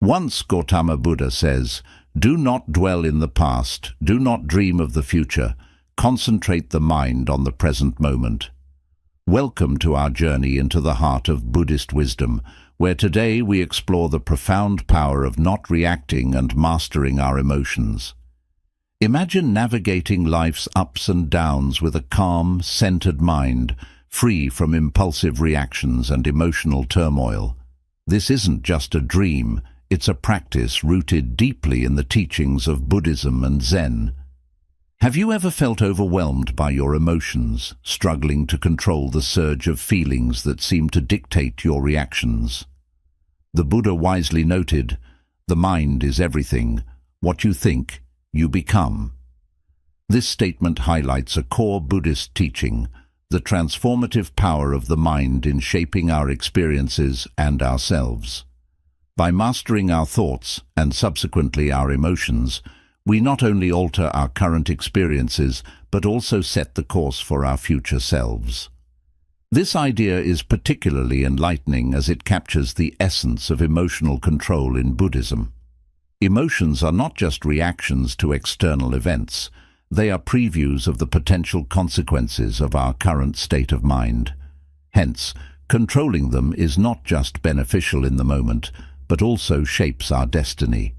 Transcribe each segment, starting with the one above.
Once Gautama Buddha says, "Do not dwell in the past, do not dream of the future, concentrate the mind on the present moment." Welcome to our journey into the heart of Buddhist wisdom, where today we explore the profound power of not reacting and mastering our emotions. Imagine navigating life's ups and downs with a calm, centered mind, free from impulsive reactions and emotional turmoil. This isn't just a dream, it's a practice rooted deeply in the teachings of Buddhism and Zen. Have you ever felt overwhelmed by your emotions, struggling to control the surge of feelings that seem to dictate your reactions? The Buddha wisely noted, "The mind is everything. What you think, you become." This statement highlights a core Buddhist teaching, the transformative power of the mind in shaping our experiences and ourselves. By mastering our thoughts, and subsequently our emotions, we not only alter our current experiences, but also set the course for our future selves. This idea is particularly enlightening as it captures the essence of emotional control in Buddhism. Emotions are not just reactions to external events, they are previews of the potential consequences of our current state of mind. Hence, controlling them is not just beneficial in the moment, but also shapes our destiny.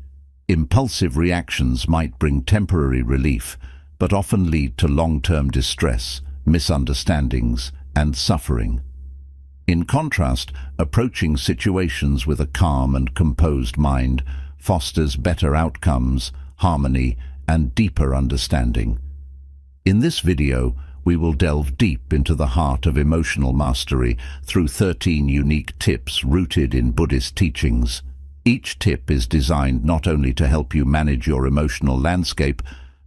Impulsive reactions might bring temporary relief, but often lead to long-term distress, misunderstandings, and suffering. In contrast, approaching situations with a calm and composed mind fosters better outcomes, harmony, and deeper understanding. In this video, we will delve deep into the heart of emotional mastery through 13 unique tips rooted in Buddhist teachings. Each tip is designed not only to help you manage your emotional landscape,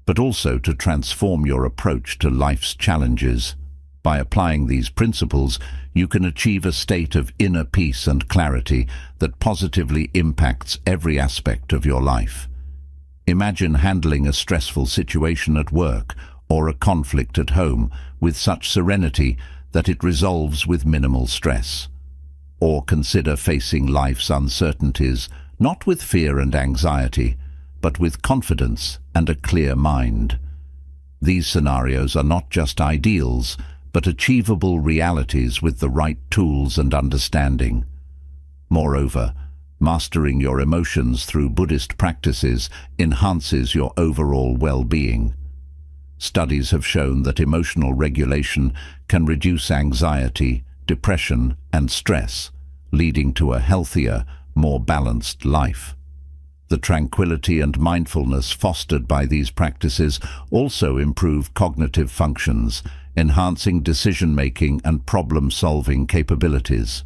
but also to transform your approach to life's challenges. By applying these principles, you can achieve a state of inner peace and clarity that positively impacts every aspect of your life. Imagine handling a stressful situation at work or a conflict at home with such serenity that it resolves with minimal stress. Or consider facing life's uncertainties, not with fear and anxiety, but with confidence and a clear mind. These scenarios are not just ideals, but achievable realities with the right tools and understanding. Moreover, mastering your emotions through Buddhist practices enhances your overall well-being. Studies have shown that emotional regulation can reduce anxiety, depression, and stress, leading to a healthier, more balanced life. The tranquility and mindfulness fostered by these practices also improve cognitive functions, enhancing decision-making and problem-solving capabilities.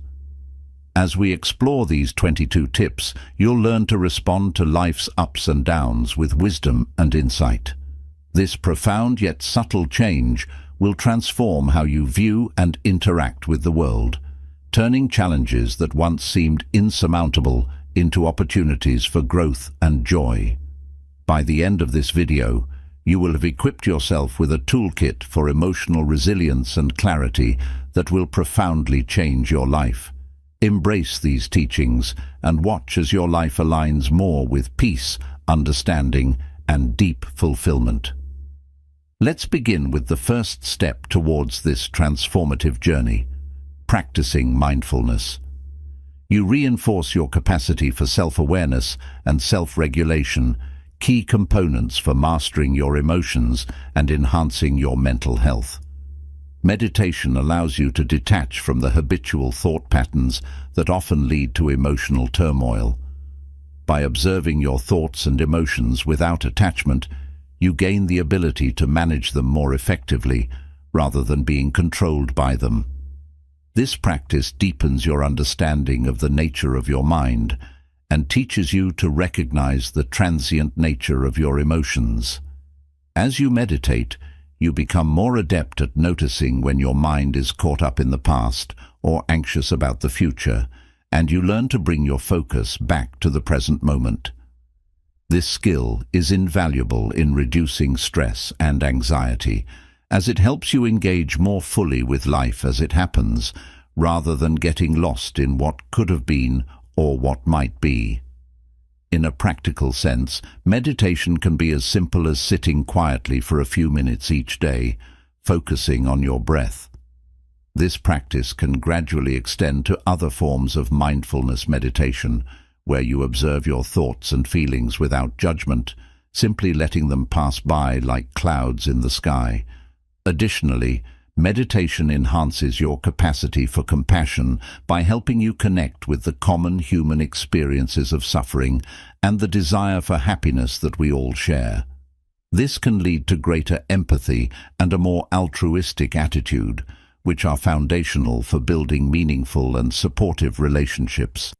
As we explore these 22 tips, you'll learn to respond to life's ups and downs with wisdom and insight. This profound yet subtle change will transform how you view and interact with the world, turning challenges that once seemed insurmountable into opportunities for growth and joy. By the end of this video, you will have equipped yourself with a toolkit for emotional resilience and clarity that will profoundly change your life. Embrace these teachings and watch as your life aligns more with peace, understanding, and deep fulfillment. Let's begin with the first step towards this transformative journey: practicing mindfulness. You reinforce your capacity for self-awareness and self-regulation, key components for mastering your emotions and enhancing your mental health. Meditation allows you to detach from the habitual thought patterns that often lead to emotional turmoil. By observing your thoughts and emotions without attachment, you gain the ability to manage them more effectively, rather than being controlled by them. This practice deepens your understanding of the nature of your mind and teaches you to recognize the transient nature of your emotions. As you meditate, you become more adept at noticing when your mind is caught up in the past or anxious about the future, and you learn to bring your focus back to the present moment. This skill is invaluable in reducing stress and anxiety, as it helps you engage more fully with life as it happens, rather than getting lost in what could have been or what might be. In a practical sense, meditation can be as simple as sitting quietly for a few minutes each day, focusing on your breath. This practice can gradually extend to other forms of mindfulness meditation, where you observe your thoughts and feelings without judgment, simply letting them pass by like clouds in the sky. Additionally, meditation enhances your capacity for compassion by helping you connect with the common human experiences of suffering and the desire for happiness that we all share. This can lead to greater empathy and a more altruistic attitude, which are foundational for building meaningful and supportive relationships.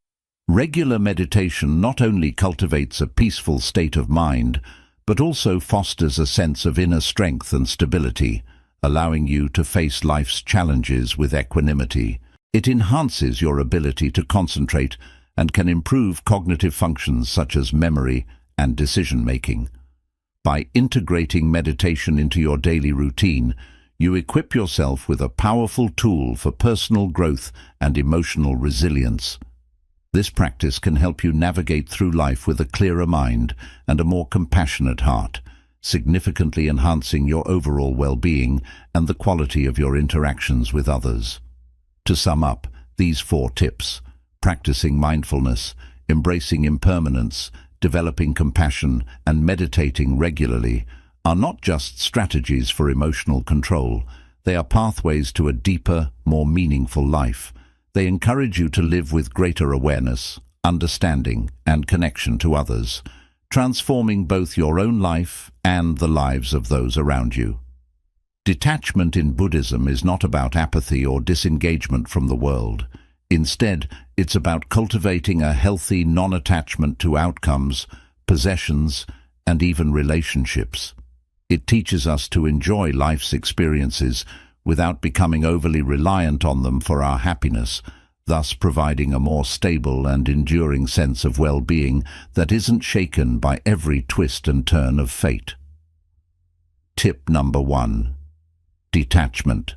Regular meditation not only cultivates a peaceful state of mind, but also fosters a sense of inner strength and stability, allowing you to face life's challenges with equanimity. It enhances your ability to concentrate and can improve cognitive functions such as memory and decision-making. By integrating meditation into your daily routine, you equip yourself with a powerful tool for personal growth and emotional resilience. This practice can help you navigate through life with a clearer mind and a more compassionate heart, significantly enhancing your overall well-being and the quality of your interactions with others. To sum up, these 4 tips: practicing mindfulness, embracing impermanence, developing compassion, and meditating regularly, are not just strategies for emotional control. They are pathways to a deeper, more meaningful life. They encourage you to live with greater awareness, understanding, and connection to others, transforming both your own life and the lives of those around you. Detachment in Buddhism is not about apathy or disengagement from the world. Instead, it's about cultivating a healthy non-attachment to outcomes, possessions, and even relationships. It teaches us to enjoy life's experiences without becoming overly reliant on them for our happiness, thus providing a more stable and enduring sense of well-being that isn't shaken by every twist and turn of fate. Tip number 1. Detachment.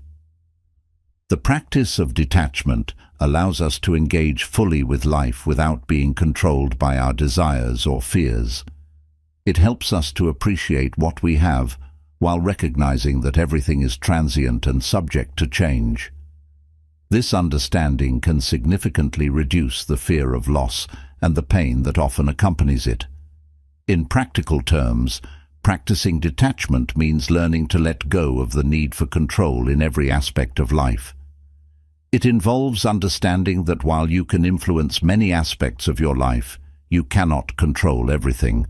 The practice of detachment allows us to engage fully with life without being controlled by our desires or fears. It helps us to appreciate what we have while recognizing that everything is transient and subject to change. This understanding can significantly reduce the fear of loss and the pain that often accompanies it. In practical terms, practicing detachment means learning to let go of the need for control in every aspect of life. It involves understanding that while you can influence many aspects of your life, you cannot control everything.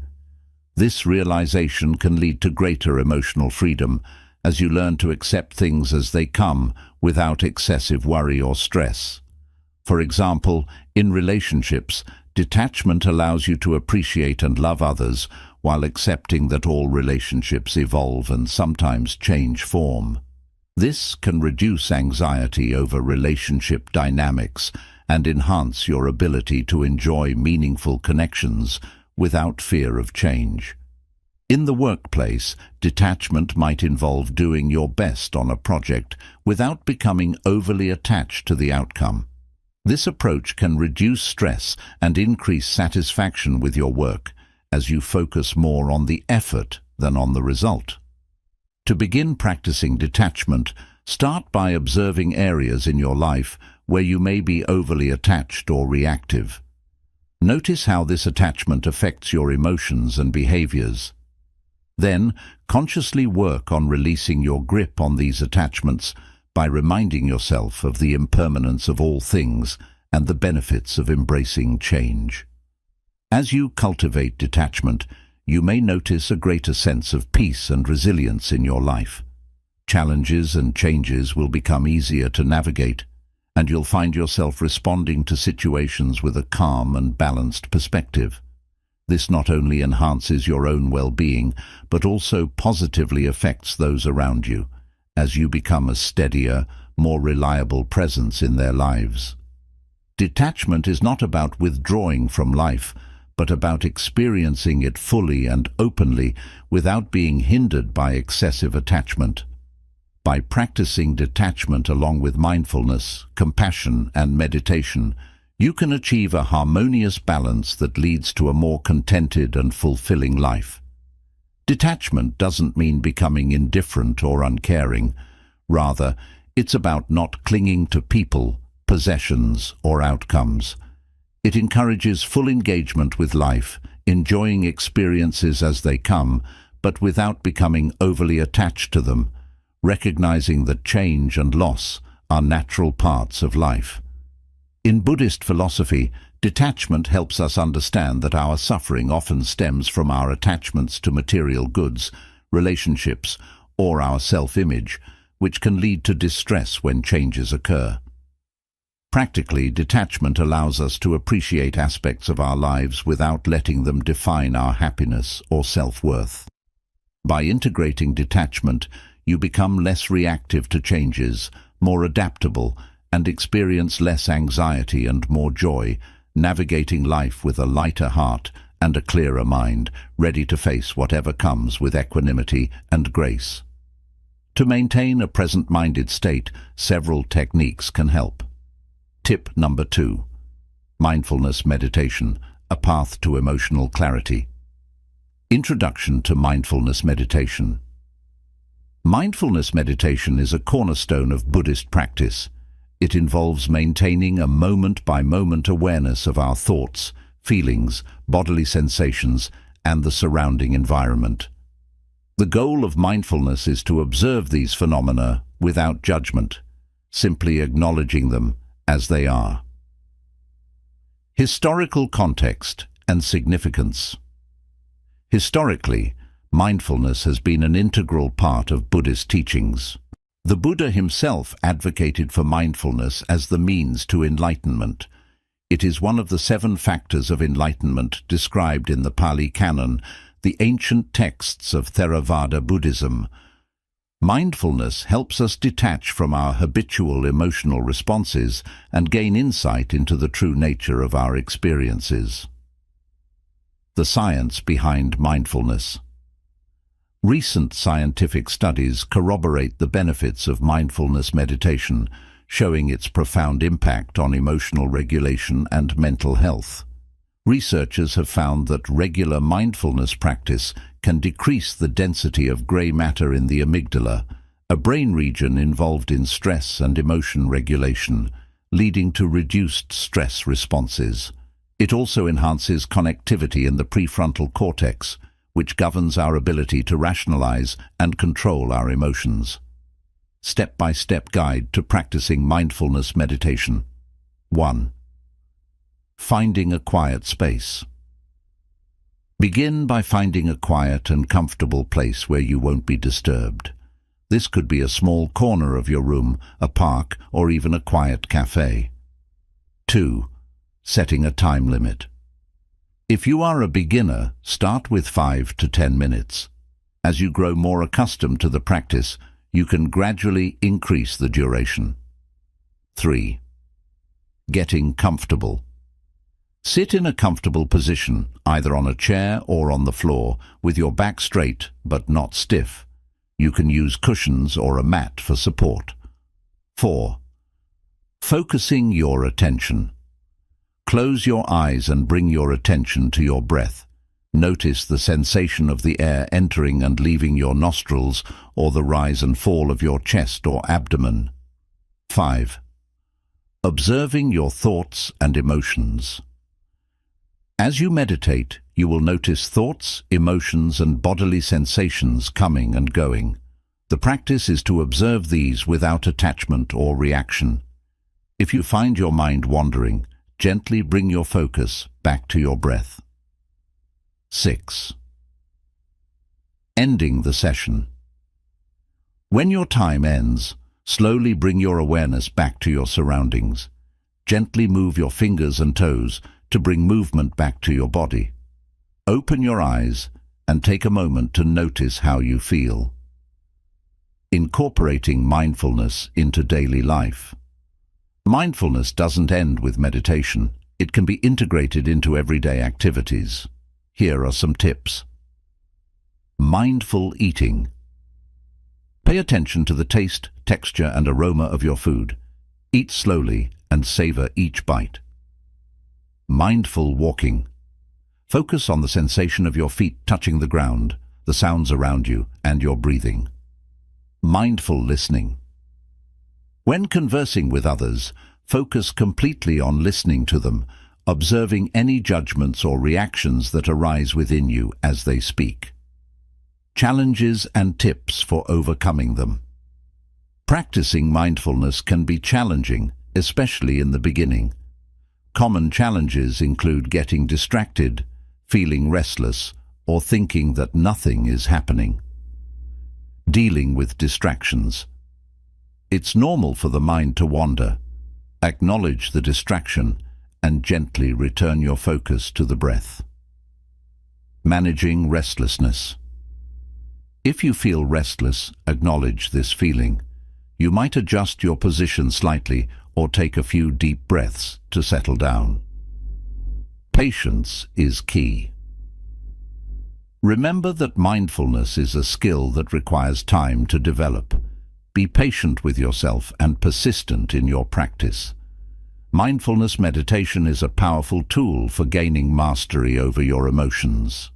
This realization can lead to greater emotional freedom as you learn to accept things as they come without excessive worry or stress. For example, in relationships, detachment allows you to appreciate and love others while accepting that all relationships evolve and sometimes change form. This can reduce anxiety over relationship dynamics and enhance your ability to enjoy meaningful connections without fear of change. In the workplace, detachment might involve doing your best on a project without becoming overly attached to the outcome. This approach can reduce stress and increase satisfaction with your work, as you focus more on the effort than on the result. To begin practicing detachment, start by observing areas in your life where you may be overly attached or reactive. Notice how this attachment affects your emotions and behaviors. Then, consciously work on releasing your grip on these attachments by reminding yourself of the impermanence of all things and the benefits of embracing change. As you cultivate detachment, you may notice a greater sense of peace and resilience in your life. Challenges and changes will become easier to navigate, and you'll find yourself responding to situations with a calm and balanced perspective. This not only enhances your own well-being, but also positively affects those around you, as you become a steadier, more reliable presence in their lives. Detachment is not about withdrawing from life, but about experiencing it fully and openly without being hindered by excessive attachment. By practicing detachment along with mindfulness, compassion, and meditation, you can achieve a harmonious balance that leads to a more contented and fulfilling life. Detachment doesn't mean becoming indifferent or uncaring. Rather, it's about not clinging to people, possessions, or outcomes. It encourages full engagement with life, enjoying experiences as they come, but without becoming overly attached to them, recognizing that change and loss are natural parts of life. In Buddhist philosophy, detachment helps us understand that our suffering often stems from our attachments to material goods, relationships, or our self-image, which can lead to distress when changes occur. Practically, detachment allows us to appreciate aspects of our lives without letting them define our happiness or self-worth. By integrating detachment, you become less reactive to changes, more adaptable, and experience less anxiety and more joy, navigating life with a lighter heart and a clearer mind, ready to face whatever comes with equanimity and grace. To maintain a present-minded state, several techniques can help. Tip number 2. Mindfulness meditation, a path to emotional clarity. Introduction to mindfulness meditation. Mindfulness meditation is a cornerstone of Buddhist practice. It involves maintaining a moment-by-moment awareness of our thoughts, feelings, bodily sensations, and the surrounding environment. The goal of mindfulness is to observe these phenomena without judgment, simply acknowledging them as they are. Historical context and significance. Historically, mindfulness has been an integral part of Buddhist teachings. The Buddha himself advocated for mindfulness as the means to enlightenment. It is one of the 7 factors of enlightenment described in the Pali Canon, the ancient texts of Theravada Buddhism. Mindfulness helps us detach from our habitual emotional responses and gain insight into the true nature of our experiences. The science behind mindfulness. Recent scientific studies corroborate the benefits of mindfulness meditation, showing its profound impact on emotional regulation and mental health. Researchers have found that regular mindfulness practice can decrease the density of gray matter in the amygdala, a brain region involved in stress and emotion regulation, leading to reduced stress responses. It also enhances connectivity in the prefrontal cortex, which governs our ability to rationalize and control our emotions. Step-by-step guide to practicing mindfulness meditation. 1. Finding a quiet space. Begin by finding a quiet and comfortable place where you won't be disturbed. This could be a small corner of your room, a park, or even a quiet cafe. 2. Setting a time limit. If you are a beginner, start with 5 to 10 minutes. As you grow more accustomed to the practice, you can gradually increase the duration. 3. Getting comfortable. Sit in a comfortable position, either on a chair or on the floor, with your back straight but not stiff. You can use cushions or a mat for support. 4. Focusing your attention. Close your eyes and bring your attention to your breath. Notice the sensation of the air entering and leaving your nostrils, or the rise and fall of your chest or abdomen. 5. Observing your thoughts and emotions. As you meditate, you will notice thoughts, emotions, and bodily sensations coming and going. The practice is to observe these without attachment or reaction. If you find your mind wandering, gently bring your focus back to your breath. 6. Ending the session. When your time ends, slowly bring your awareness back to your surroundings. Gently move your fingers and toes to bring movement back to your body. Open your eyes and take a moment to notice how you feel. Incorporating mindfulness into daily life. Mindfulness doesn't end with meditation. It can be integrated into everyday activities. Here are some tips. Mindful eating. Pay attention to the taste, texture, and aroma of your food. Eat slowly and savor each bite. Mindful walking. Focus on the sensation of your feet touching the ground, the sounds around you, and your breathing. Mindful listening. When conversing with others, focus completely on listening to them, observing any judgments or reactions that arise within you as they speak. Challenges and tips for overcoming them. Practicing mindfulness can be challenging, especially in the beginning. Common challenges include getting distracted, feeling restless, or thinking that nothing is happening. Dealing with distractions. It's normal for the mind to wander. Acknowledge the distraction and gently return your focus to the breath. Managing restlessness. If you feel restless, acknowledge this feeling. You might adjust your position slightly or take a few deep breaths to settle down. Patience is key. Remember that mindfulness is a skill that requires time to develop. Be patient with yourself and persistent in your practice. Mindfulness meditation is a powerful tool for gaining mastery over your emotions.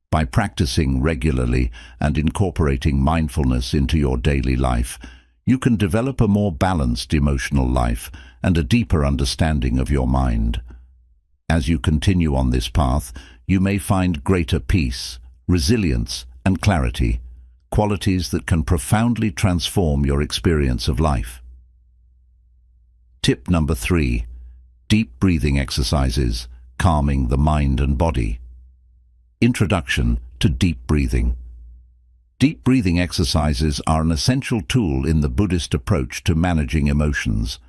By practicing regularly and incorporating mindfulness into your daily life, you can develop a more balanced emotional life and a deeper understanding of your mind. As you continue on this path, you may find greater peace, resilience, and clarity, qualities that can profoundly transform your experience of life. Tip number 3. Deep breathing exercises, calming the mind and body. Introduction to deep breathing. Deep breathing exercises are an essential tool in the Buddhist approach to managing emotions.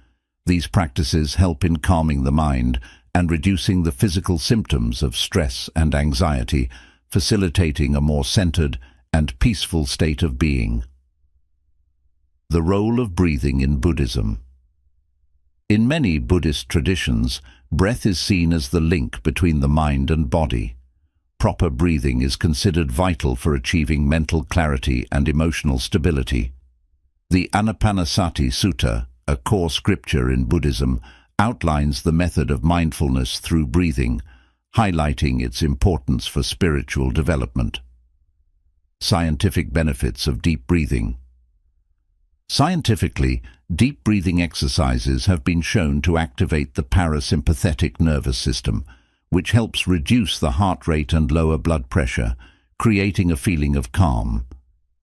These practices help in calming the mind and reducing the physical symptoms of stress and anxiety, facilitating a more centered and peaceful state of being. The role of breathing in Buddhism. In many Buddhist traditions, breath is seen as the link between the mind and body. Proper breathing is considered vital for achieving mental clarity and emotional stability. The Anapanasati Sutta, a core scripture in Buddhism, outlines the method of mindfulness through breathing, highlighting its importance for spiritual development. Scientific benefits of deep breathing. Scientifically, deep breathing exercises have been shown to activate the parasympathetic nervous system, which helps reduce the heart rate and lower blood pressure, creating a feeling of calm.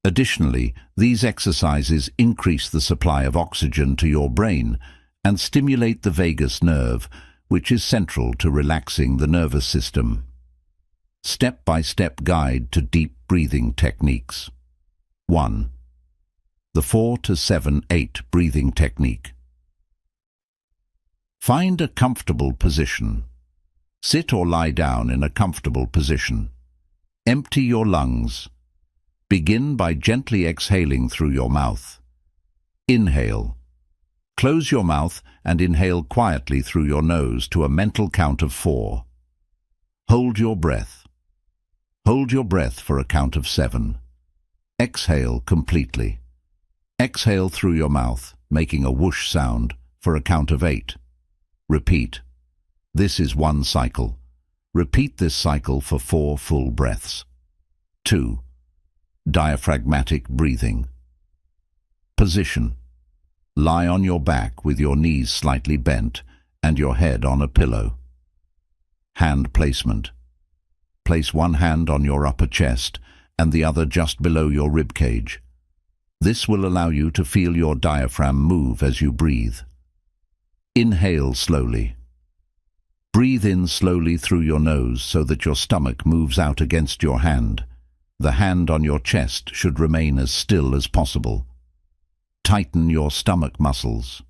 Additionally, these exercises increase the supply of oxygen to your brain and stimulate the vagus nerve, which is central to relaxing the nervous system. Step-by-step guide to deep breathing techniques. 1. The 4-7-8 breathing technique. Find a comfortable position. Sit or lie down in a comfortable position. Empty your lungs. Begin by gently exhaling through your mouth. Inhale. Close your mouth and inhale quietly through your nose to a mental count of 4. Hold your breath. Hold your breath for a count of 7. Exhale completely. Exhale through your mouth, making a whoosh sound, for a count of 8. Repeat. This is one cycle. Repeat this cycle for 4 full breaths. 2. Diaphragmatic breathing. Position. Lie on your back with your knees slightly bent and your head on a pillow. Hand placement. Place one hand on your upper chest and the other just below your rib cage. This will allow you to feel your diaphragm move as you breathe. Inhale slowly. Breathe in slowly through your nose so that your stomach moves out against your hand. The hand on your chest should remain as still as possible. Tighten your stomach muscles.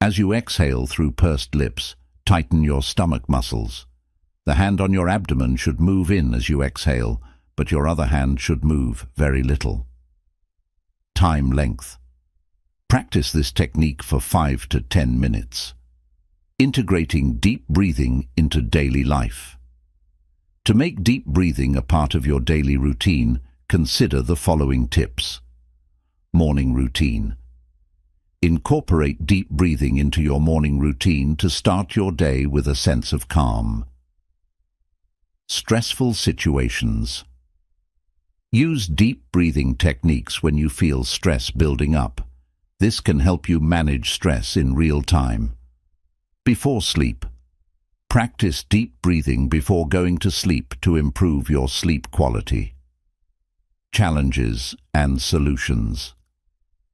As you exhale through pursed lips, tighten your stomach muscles. The hand on your abdomen should move in as you exhale, but your other hand should move very little. Time length. Practice this technique for 5 to 10 minutes. Integrating deep breathing into daily life. To make deep breathing a part of your daily routine, consider the following tips. Morning routine. Incorporate deep breathing into your morning routine to start your day with a sense of calm. Stressful situations. Use deep breathing techniques when you feel stress building up. This can help you manage stress in real time. Before sleep. Practice deep breathing before going to sleep to improve your sleep quality. Challenges and solutions.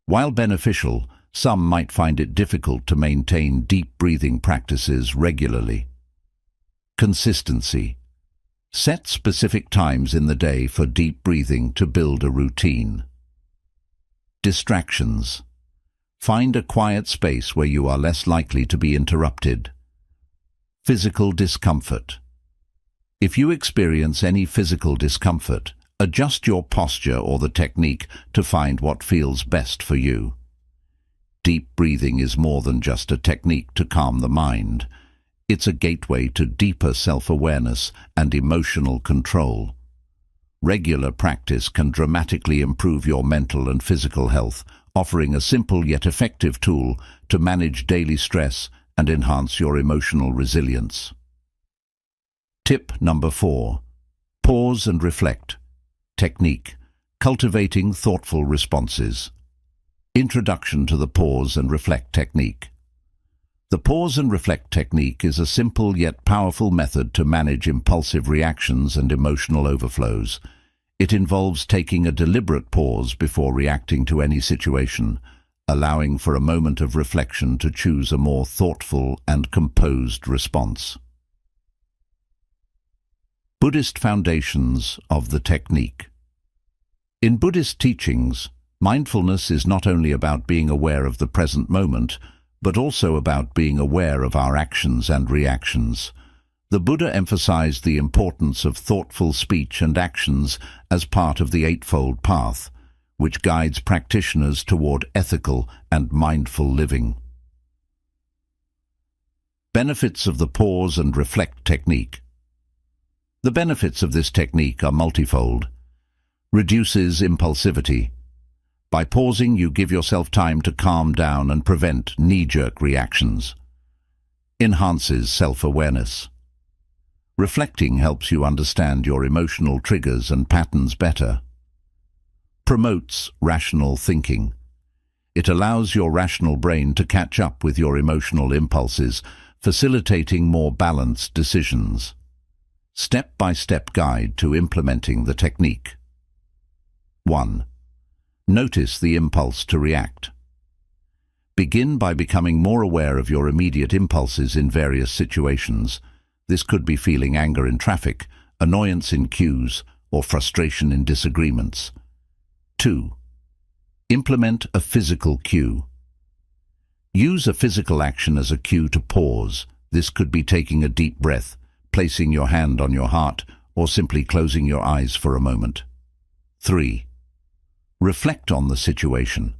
While beneficial, some might find it difficult to maintain deep breathing practices regularly. Consistency. Set specific times in the day for deep breathing to build a routine. Distractions. Find a quiet space where you are less likely to be interrupted. Physical discomfort. If you experience any physical discomfort, adjust your posture or the technique to find what feels best for you. Deep breathing is more than just a technique to calm the mind. It's a gateway to deeper self-awareness and emotional control. Regular practice can dramatically improve your mental and physical health, offering a simple yet effective tool to manage daily stress and enhance your emotional resilience. Tip number 4. Pause and reflect. Technique. Cultivating thoughtful responses. Introduction to the pause and reflect technique. The pause and reflect technique is a simple yet powerful method to manage impulsive reactions and emotional overflows. It involves taking a deliberate pause before reacting to any situation, allowing for a moment of reflection to choose a more thoughtful and composed response. Buddhist foundations of the technique. In Buddhist teachings, mindfulness is not only about being aware of the present moment, but also about being aware of our actions and reactions. The Buddha emphasized the importance of thoughtful speech and actions as part of the Eightfold Path, which guides practitioners toward ethical and mindful living. Benefits of the pause and reflect technique. The benefits of this technique are multifold. Reduces impulsivity. By pausing, you give yourself time to calm down and prevent knee-jerk reactions. Enhances self-awareness. Reflecting helps you understand your emotional triggers and patterns better. Promotes rational thinking. It allows your rational brain to catch up with your emotional impulses, facilitating more balanced decisions. Step-by-step guide to implementing the technique. 1. Notice the impulse to react. Begin by becoming more aware of your immediate impulses in various situations. This could be feeling anger in traffic, annoyance in queues, or frustration in disagreements. 2. Implement a physical cue. Use a physical action as a cue to pause. This could be taking a deep breath, placing your hand on your heart, or simply closing your eyes for a moment. 3. Reflect on the situation.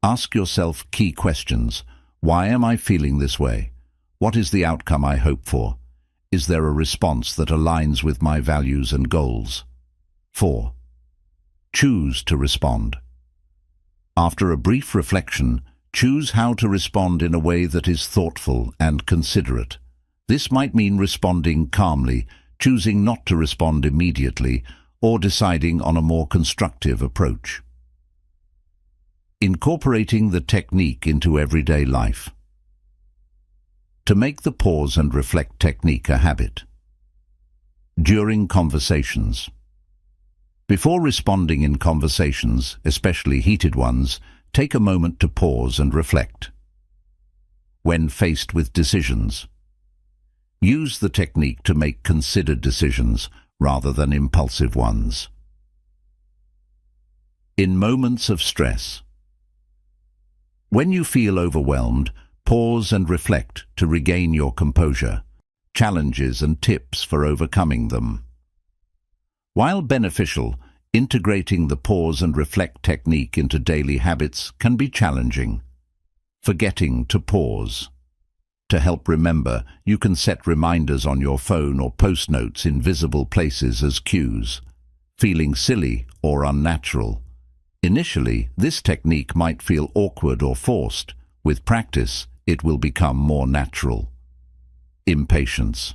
Ask yourself key questions. Why am I feeling this way? What is the outcome I hope for? Is there a response that aligns with my values and goals? 4. Choose to respond. After a brief reflection, choose how to respond in a way that is thoughtful and considerate. This might mean responding calmly, choosing not to respond immediately, or deciding on a more constructive approach. Incorporating the technique into everyday life. To make the pause and reflect technique a habit. During conversations. Before responding in conversations, especially heated ones, take a moment to pause and reflect. When faced with decisions. Use the technique to make considered decisions rather than impulsive ones. In moments of stress. When you feel overwhelmed, pause and reflect to regain your composure. Challenges and tips for overcoming them. While beneficial, integrating the pause and reflect technique into daily habits can be challenging. Forgetting to pause. To help remember, you can set reminders on your phone or post notes in visible places as cues. Feeling silly or unnatural. Initially, this technique might feel awkward or forced. With practice, it will become more natural. Impatience.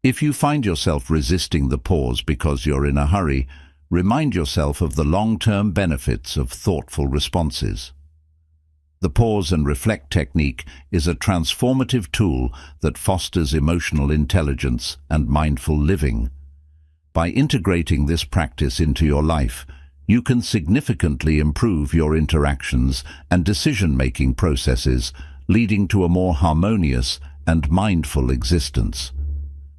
If you find yourself resisting the pause because you're in a hurry, remind yourself of the long-term benefits of thoughtful responses. The pause and reflect technique is a transformative tool that fosters emotional intelligence and mindful living. By integrating this practice into your life, you can significantly improve your interactions and decision-making processes, leading to a more harmonious and mindful existence.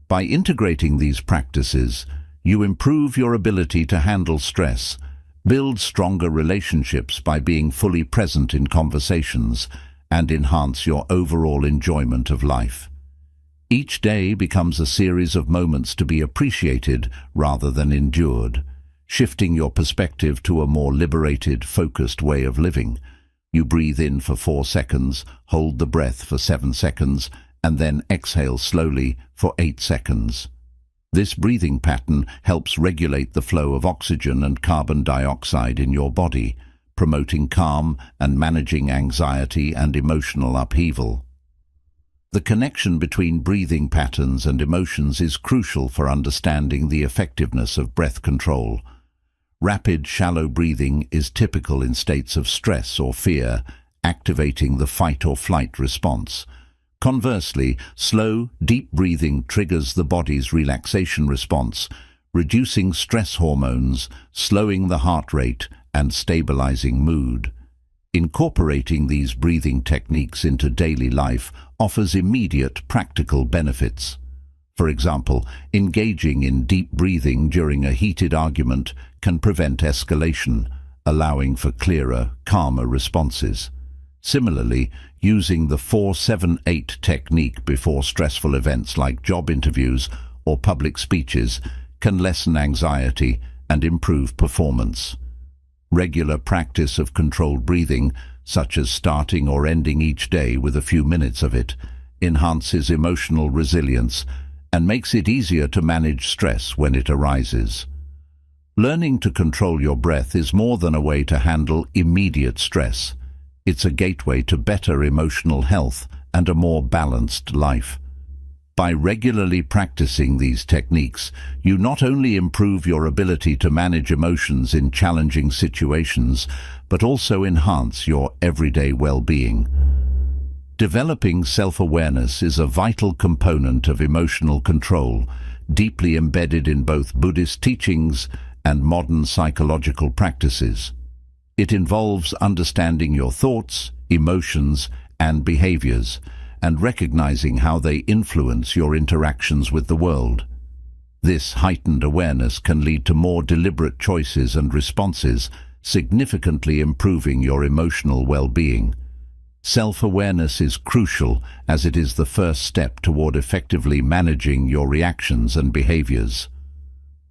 By integrating these practices, you improve your ability to handle stress, build stronger relationships by being fully present in conversations, and enhance your overall enjoyment of life. Each day becomes a series of moments to be appreciated rather than endured, shifting your perspective to a more liberated, focused way of living. You breathe in for 4 seconds, hold the breath for 7 seconds, and then exhale slowly for 8 seconds. This breathing pattern helps regulate the flow of oxygen and carbon dioxide in your body, promoting calm and managing anxiety and emotional upheaval. The connection between breathing patterns and emotions is crucial for understanding the effectiveness of breath control. Rapid, shallow breathing is typical in states of stress or fear, activating the fight or flight response. Conversely, slow, deep breathing triggers the body's relaxation response, reducing stress hormones, slowing the heart rate, and stabilizing mood. Incorporating these breathing techniques into daily life offers immediate practical benefits. For example, engaging in deep breathing during a heated argument can prevent escalation, allowing for clearer, calmer responses. Similarly, using the 4-7-8 technique before stressful events like job interviews or public speeches can lessen anxiety and improve performance. Regular practice of controlled breathing, such as starting or ending each day with a few minutes of it, enhances emotional resilience and makes it easier to manage stress when it arises. Learning to control your breath is more than a way to handle immediate stress. It's a gateway to better emotional health and a more balanced life. By regularly practicing these techniques, you not only improve your ability to manage emotions in challenging situations, but also enhance your everyday well-being. Developing self-awareness is a vital component of emotional control, deeply embedded in both Buddhist teachings and modern psychological practices. It involves understanding your thoughts, emotions, and behaviors, and recognizing how they influence your interactions with the world. This heightened awareness can lead to more deliberate choices and responses, significantly improving your emotional well-being. Self-awareness is crucial as it is the first step toward effectively managing your reactions and behaviors.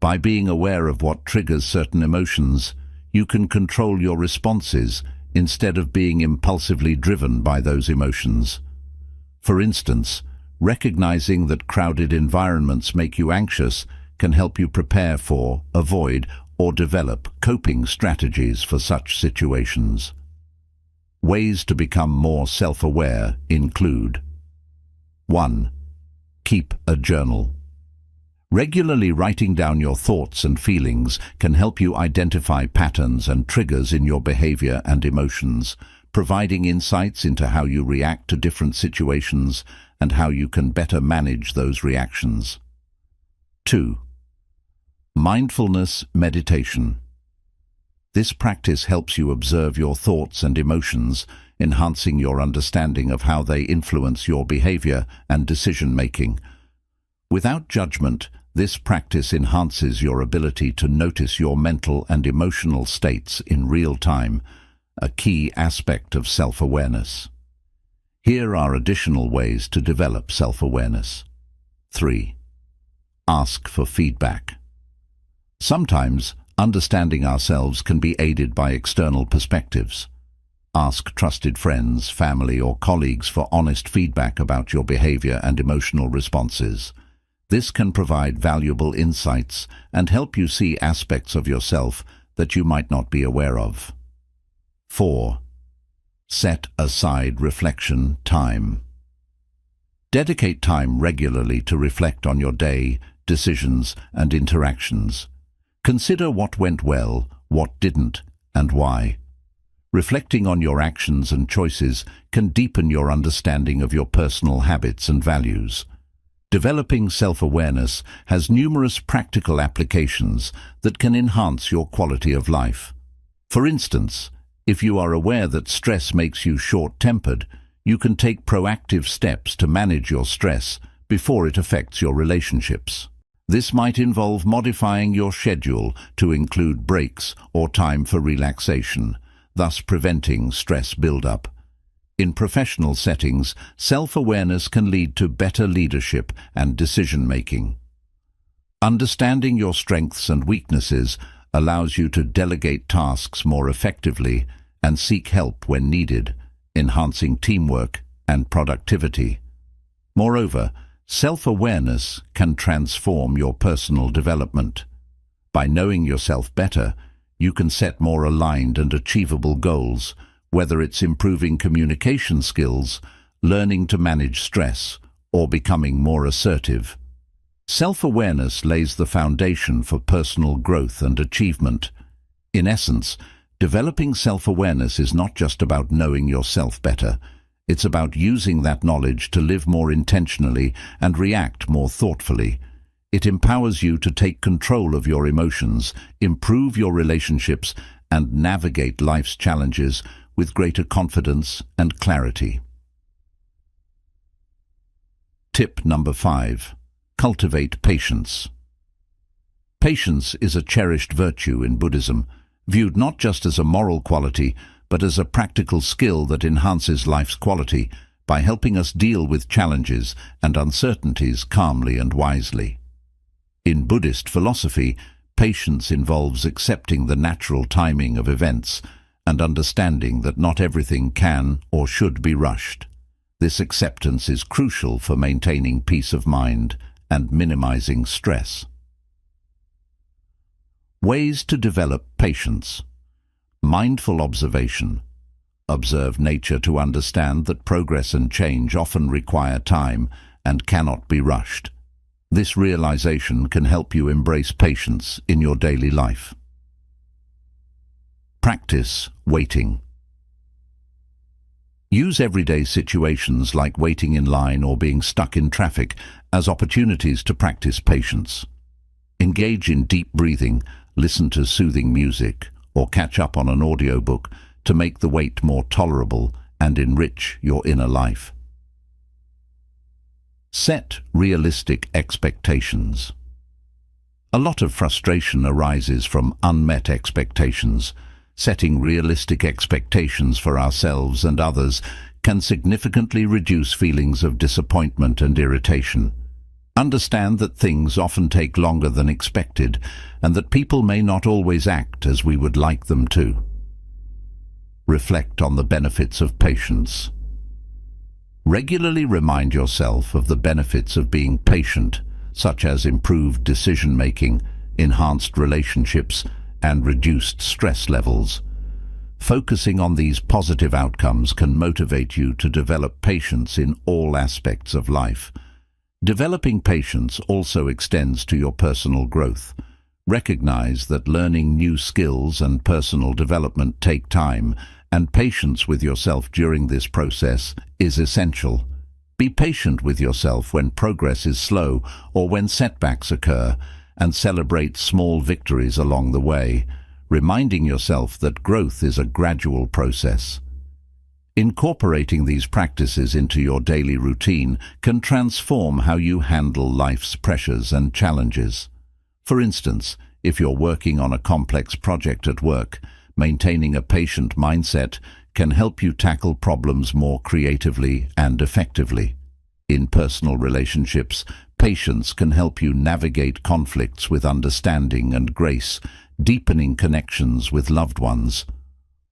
By being aware of what triggers certain emotions, you can control your responses instead of being impulsively driven by those emotions. For instance, recognizing that crowded environments make you anxious can help you prepare for, avoid, or develop coping strategies for such situations. Ways to become more self-aware include: 1. Keep a journal. Regularly writing down your thoughts and feelings can help you identify patterns and triggers in your behavior and emotions, providing insights into how you react to different situations and how you can better manage those reactions. 2. Mindfulness meditation. This practice helps you observe your thoughts and emotions, enhancing your understanding of how they influence your behavior and decision-making. Without judgment, this practice enhances your ability to notice your mental and emotional states in real time, a key aspect of self-awareness. Here are additional ways to develop self-awareness. 3. Ask for feedback. Sometimes, understanding ourselves can be aided by external perspectives. Ask trusted friends, family, or colleagues for honest feedback about your behavior and emotional responses. This can provide valuable insights and help you see aspects of yourself that you might not be aware of. 4. Set aside reflection time. Dedicate time regularly to reflect on your day, decisions, and interactions. Consider what went well, what didn't, and why. Reflecting on your actions and choices can deepen your understanding of your personal habits and values. Developing self-awareness has numerous practical applications that can enhance your quality of life. For instance, if you are aware that stress makes you short-tempered, you can take proactive steps to manage your stress before it affects your relationships. This might involve modifying your schedule to include breaks or time for relaxation, thus preventing stress buildup. In professional settings, self-awareness can lead to better leadership and decision-making. Understanding your strengths and weaknesses allows you to delegate tasks more effectively and seek help when needed, enhancing teamwork and productivity. Moreover, self-awareness can transform your personal development. By knowing yourself better, you can set more aligned and achievable goals, whether it's improving communication skills, learning to manage stress, or becoming more assertive. Self-awareness lays the foundation for personal growth and achievement. In essence, developing self-awareness is not just about knowing yourself better. It's about using that knowledge to live more intentionally and react more thoughtfully. It empowers you to take control of your emotions, improve your relationships, and navigate life's challenges with greater confidence and clarity. Tip number 5. Cultivate patience. Patience is a cherished virtue in Buddhism, viewed not just as a moral quality, but as a practical skill that enhances life's quality by helping us deal with challenges and uncertainties calmly and wisely. In Buddhist philosophy, patience involves accepting the natural timing of events and understanding that not everything can or should be rushed. This acceptance is crucial for maintaining peace of mind and minimizing stress. Ways to develop patience. Mindful observation. Observe nature to understand that progress and change often require time and cannot be rushed. This realization can help you embrace patience in your daily life. Practice waiting. Use everyday situations like waiting in line or being stuck in traffic as opportunities to practice patience. Engage in deep breathing, listen to soothing music, or catch up on an audiobook to make the wait more tolerable and enrich your inner life. Set realistic expectations. A lot of frustration arises from unmet expectations. Setting realistic expectations for ourselves and others can significantly reduce feelings of disappointment and irritation. Understand that things often take longer than expected and that people may not always act as we would like them to. Reflect on the benefits of patience. Regularly remind yourself of the benefits of being patient, such as improved decision-making, enhanced relationships, and reduced stress levels. Focusing on these positive outcomes can motivate you to develop patience in all aspects of life. Developing patience also extends to your personal growth. Recognize that learning new skills and personal development take time, and patience with yourself during this process is essential. Be patient with yourself when progress is slow or when setbacks occur, and celebrate small victories along the way, reminding yourself that growth is a gradual process. Incorporating these practices into your daily routine can transform how you handle life's pressures and challenges. For instance, if you're working on a complex project at work, maintaining a patient mindset can help you tackle problems more creatively and effectively. In personal relationships, patience can help you navigate conflicts with understanding and grace, deepening connections with loved ones.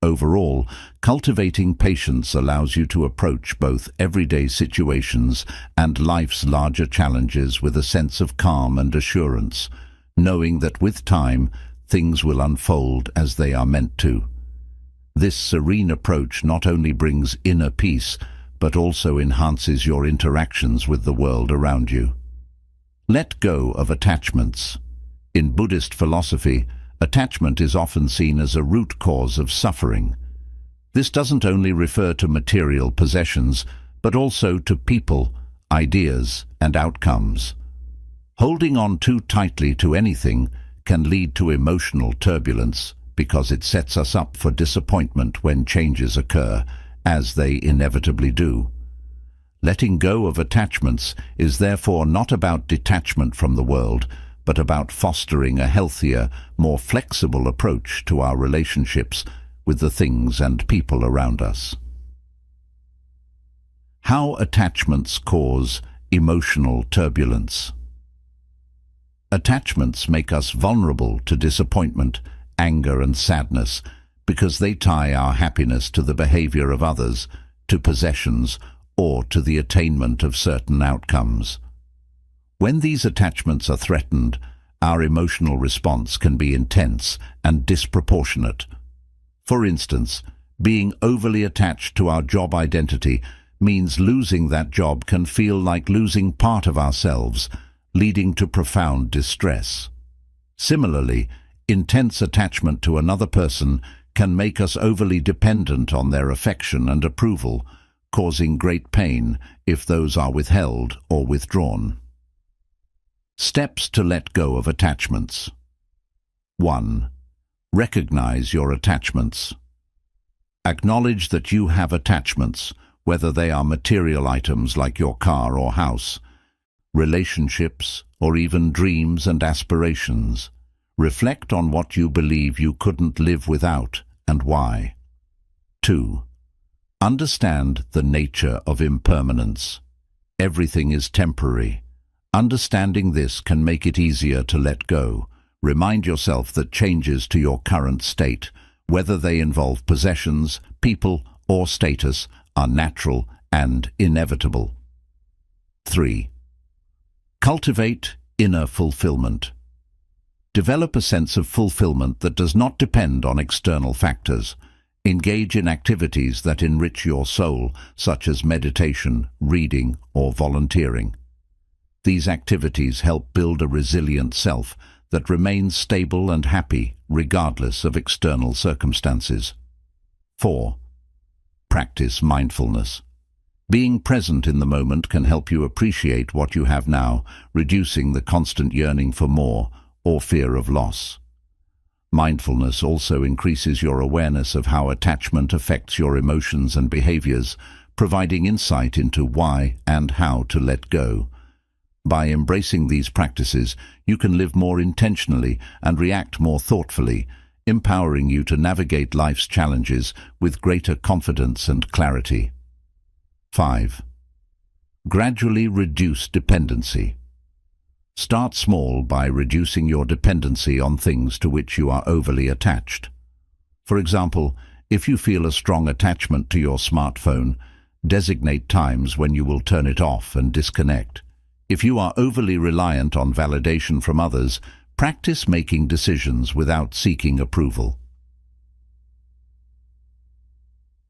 Overall, cultivating patience allows you to approach both everyday situations and life's larger challenges with a sense of calm and assurance, knowing that with time, things will unfold as they are meant to. This serene approach not only brings inner peace, but also enhances your interactions with the world around you. Let go of attachments. In Buddhist philosophy, attachment is often seen as a root cause of suffering. This doesn't only refer to material possessions, but also to people, ideas, and outcomes. Holding on too tightly to anything can lead to emotional turbulence because it sets us up for disappointment when changes occur, as they inevitably do. Letting go of attachments is therefore not about detachment from the world, but about fostering a healthier, more flexible approach to our relationships with the things and people around us. How attachments cause emotional turbulence. Attachments make us vulnerable to disappointment, anger, and sadness because they tie our happiness to the behavior of others, to possessions, or to the attainment of certain outcomes. When these attachments are threatened, our emotional response can be intense and disproportionate. For instance, being overly attached to our job identity means losing that job can feel like losing part of ourselves, leading to profound distress. Similarly, intense attachment to another person can make us overly dependent on their affection and approval, causing great pain if those are withheld or withdrawn. Steps to let go of attachments. 1. Recognize your attachments. Acknowledge that you have attachments, whether they are material items like your car or house, relationships, or even dreams and aspirations. Reflect on what you believe you couldn't live without and why. 2. Understand the nature of impermanence. Everything is temporary. Understanding this can make it easier to let go. Remind yourself that changes to your current state, whether they involve possessions, people, or status, are natural and inevitable. 3. Cultivate inner fulfillment. Develop a sense of fulfillment that does not depend on external factors. Engage in activities that enrich your soul, such as meditation, reading, or volunteering. These activities help build a resilient self that remains stable and happy regardless of external circumstances. 4. Practice mindfulness. Being present in the moment can help you appreciate what you have now, reducing the constant yearning for more or fear of loss. Mindfulness also increases your awareness of how attachment affects your emotions and behaviors, providing insight into why and how to let go. By embracing these practices, you can live more intentionally and react more thoughtfully, empowering you to navigate life's challenges with greater confidence and clarity. 5. Gradually reduce dependency. Start small by reducing your dependency on things to which you are overly attached. For example, if you feel a strong attachment to your smartphone, designate times when you will turn it off and disconnect. If you are overly reliant on validation from others, practice making decisions without seeking approval.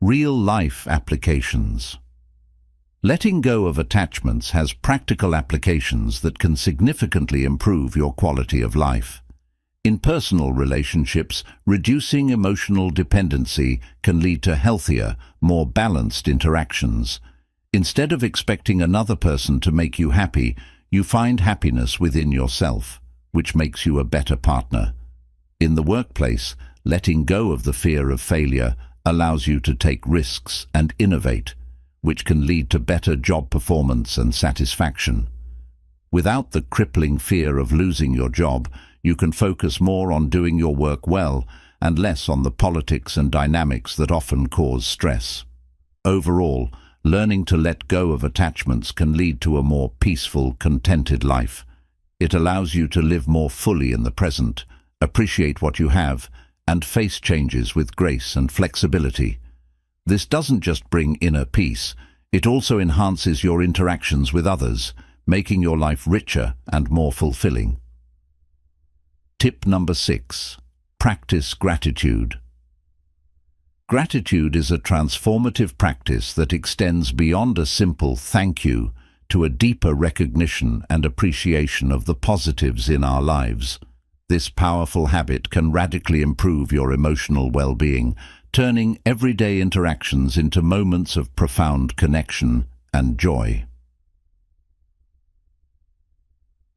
Real-life applications. Letting go of attachments has practical applications that can significantly improve your quality of life. In personal relationships, reducing emotional dependency can lead to healthier, more balanced interactions. Instead of expecting another person to make you happy, you find happiness within yourself, which makes you a better partner. In the workplace, letting go of the fear of failure allows you to take risks and innovate, which can lead to better job performance and satisfaction. Without the crippling fear of losing your job, you can focus more on doing your work well and less on the politics and dynamics that often cause stress. Overall, learning to let go of attachments can lead to a more peaceful, contented life. It allows you to live more fully in the present, appreciate what you have, and face changes with grace and flexibility. This doesn't just bring inner peace, it also enhances your interactions with others, making your life richer and more fulfilling. Tip number 6. Practice gratitude. Gratitude is a transformative practice that extends beyond a simple thank you to a deeper recognition and appreciation of the positives in our lives. This powerful habit can radically improve your emotional well-being, turning everyday interactions into moments of profound connection and joy.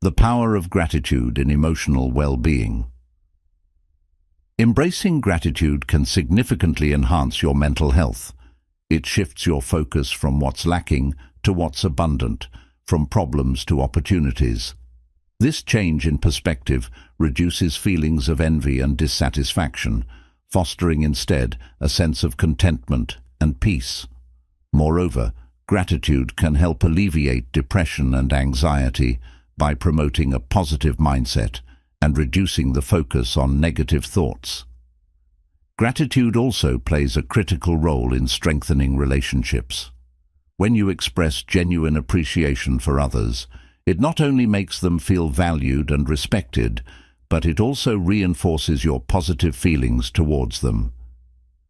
The power of gratitude in emotional well-being. Embracing gratitude can significantly enhance your mental health. It shifts your focus from what's lacking to what's abundant, from problems to opportunities. This change in perspective reduces feelings of envy and dissatisfaction, fostering instead a sense of contentment and peace. Moreover, gratitude can help alleviate depression and anxiety by promoting a positive mindset and reducing the focus on negative thoughts. Gratitude also plays a critical role in strengthening relationships. When you express genuine appreciation for others, it not only makes them feel valued and respected, but it also reinforces your positive feelings towards them.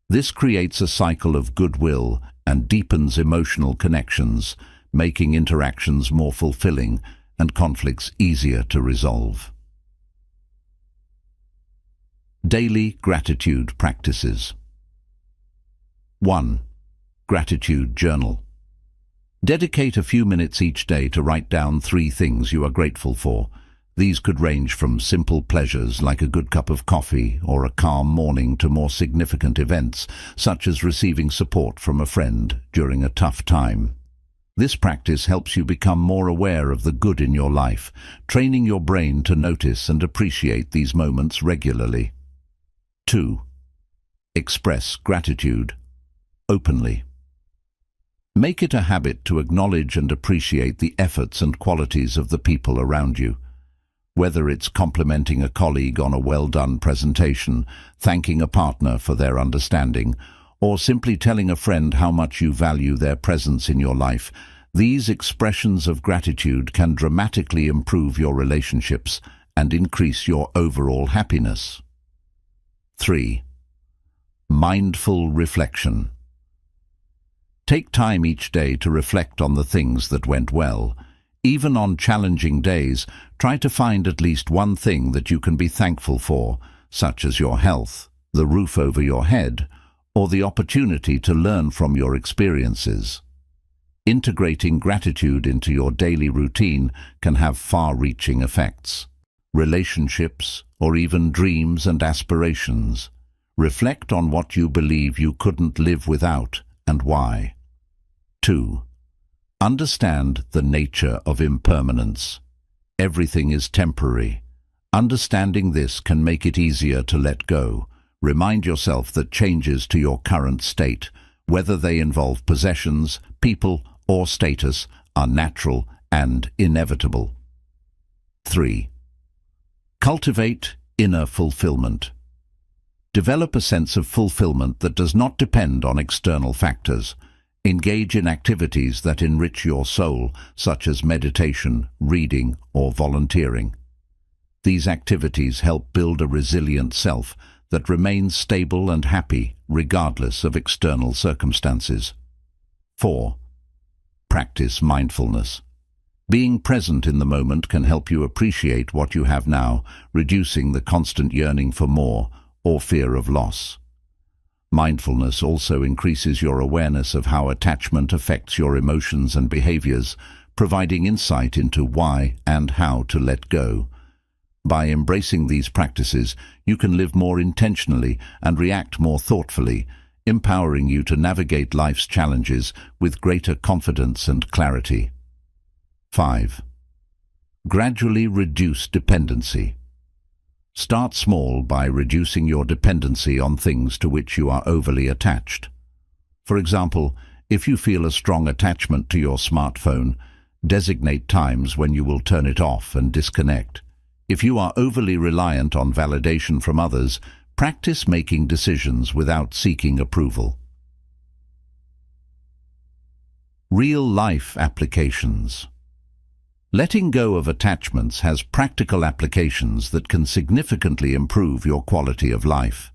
This creates a cycle of goodwill and deepens emotional connections, making interactions more fulfilling and conflicts easier to resolve. Daily gratitude practices. 1. Gratitude journal. Dedicate a few minutes each day to write down 3 things you are grateful for. These could range from simple pleasures like a good cup of coffee or a calm morning to more significant events, such as receiving support from a friend during a tough time. This practice helps you become more aware of the good in your life, training your brain to notice and appreciate these moments regularly. 2. Express gratitude openly. Make it a habit to acknowledge and appreciate the efforts and qualities of the people around you. Whether it's complimenting a colleague on a well-done presentation, thanking a partner for their understanding, or simply telling a friend how much you value their presence in your life, these expressions of gratitude can dramatically improve your relationships and increase your overall happiness. 3. Mindful reflection. Take time each day to reflect on the things that went well. Even on challenging days, try to find at least one thing that you can be thankful for, such as your health, the roof over your head, or the opportunity to learn from your experiences. Integrating gratitude into your daily routine can have far-reaching effects. Relationships, or even dreams and aspirations. Reflect on what you believe you couldn't live without and why. 2. Understand the nature of impermanence. Everything is temporary. Understanding this can make it easier to let go. Remind yourself that changes to your current state, whether they involve possessions, people, or status, are natural and inevitable. 3. Cultivate inner fulfillment. Develop a sense of fulfillment that does not depend on external factors. Engage in activities that enrich your soul, such as meditation, reading, or volunteering. These activities help build a resilient self that remains stable and happy regardless of external circumstances. 4. Practice mindfulness. Being present in the moment can help you appreciate what you have now, reducing the constant yearning for more or fear of loss. Mindfulness also increases your awareness of how attachment affects your emotions and behaviors, providing insight into why and how to let go. By embracing these practices, you can live more intentionally and react more thoughtfully, empowering you to navigate life's challenges with greater confidence and clarity. 5. Gradually reduce dependency. Start small by reducing your dependency on things to which you are overly attached. For example, if you feel a strong attachment to your smartphone, designate times when you will turn it off and disconnect. If you are overly reliant on validation from others, practice making decisions without seeking approval. Real-life applications. Letting go of attachments has practical applications that can significantly improve your quality of life.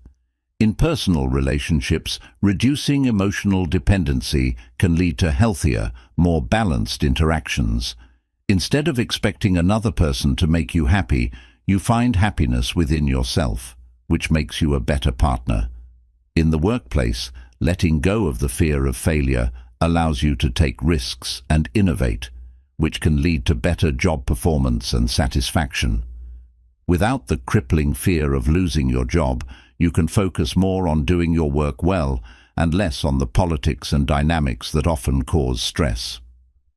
In personal relationships, reducing emotional dependency can lead to healthier, more balanced interactions. Instead of expecting another person to make you happy, you find happiness within yourself, which makes you a better partner. In the workplace, letting go of the fear of failure allows you to take risks and innovate, which can lead to better job performance and satisfaction. Without the crippling fear of losing your job, you can focus more on doing your work well and less on the politics and dynamics that often cause stress.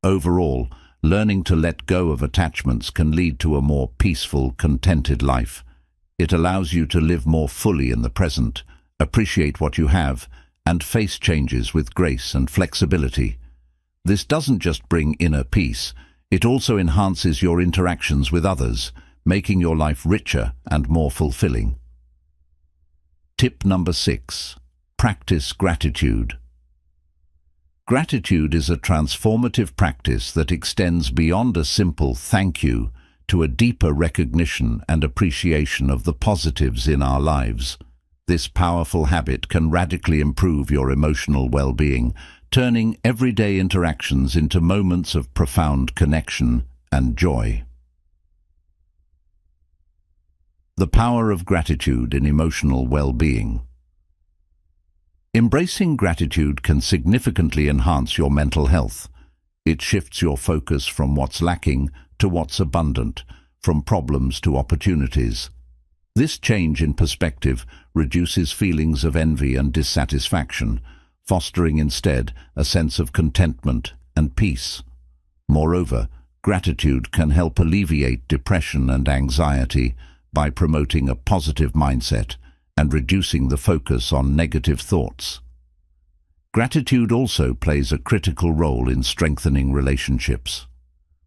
Overall, learning to let go of attachments can lead to a more peaceful, contented life. It allows you to live more fully in the present, appreciate what you have, and face changes with grace and flexibility. This doesn't just bring inner peace, it also enhances your interactions with others, making your life richer and more fulfilling. Tip number 6. Practice gratitude. Gratitude is a transformative practice that extends beyond a simple thank you to a deeper recognition and appreciation of the positives in our lives. This powerful habit can radically improve your emotional well-being, turning everyday interactions into moments of profound connection and joy. The power of gratitude in emotional well-being. Embracing gratitude can significantly enhance your mental health. It shifts your focus from what's lacking to what's abundant, from problems to opportunities. This change in perspective reduces feelings of envy and dissatisfaction, fostering instead a sense of contentment and peace. Moreover, gratitude can help alleviate depression and anxiety by promoting a positive mindset and reducing the focus on negative thoughts. Gratitude also plays a critical role in strengthening relationships.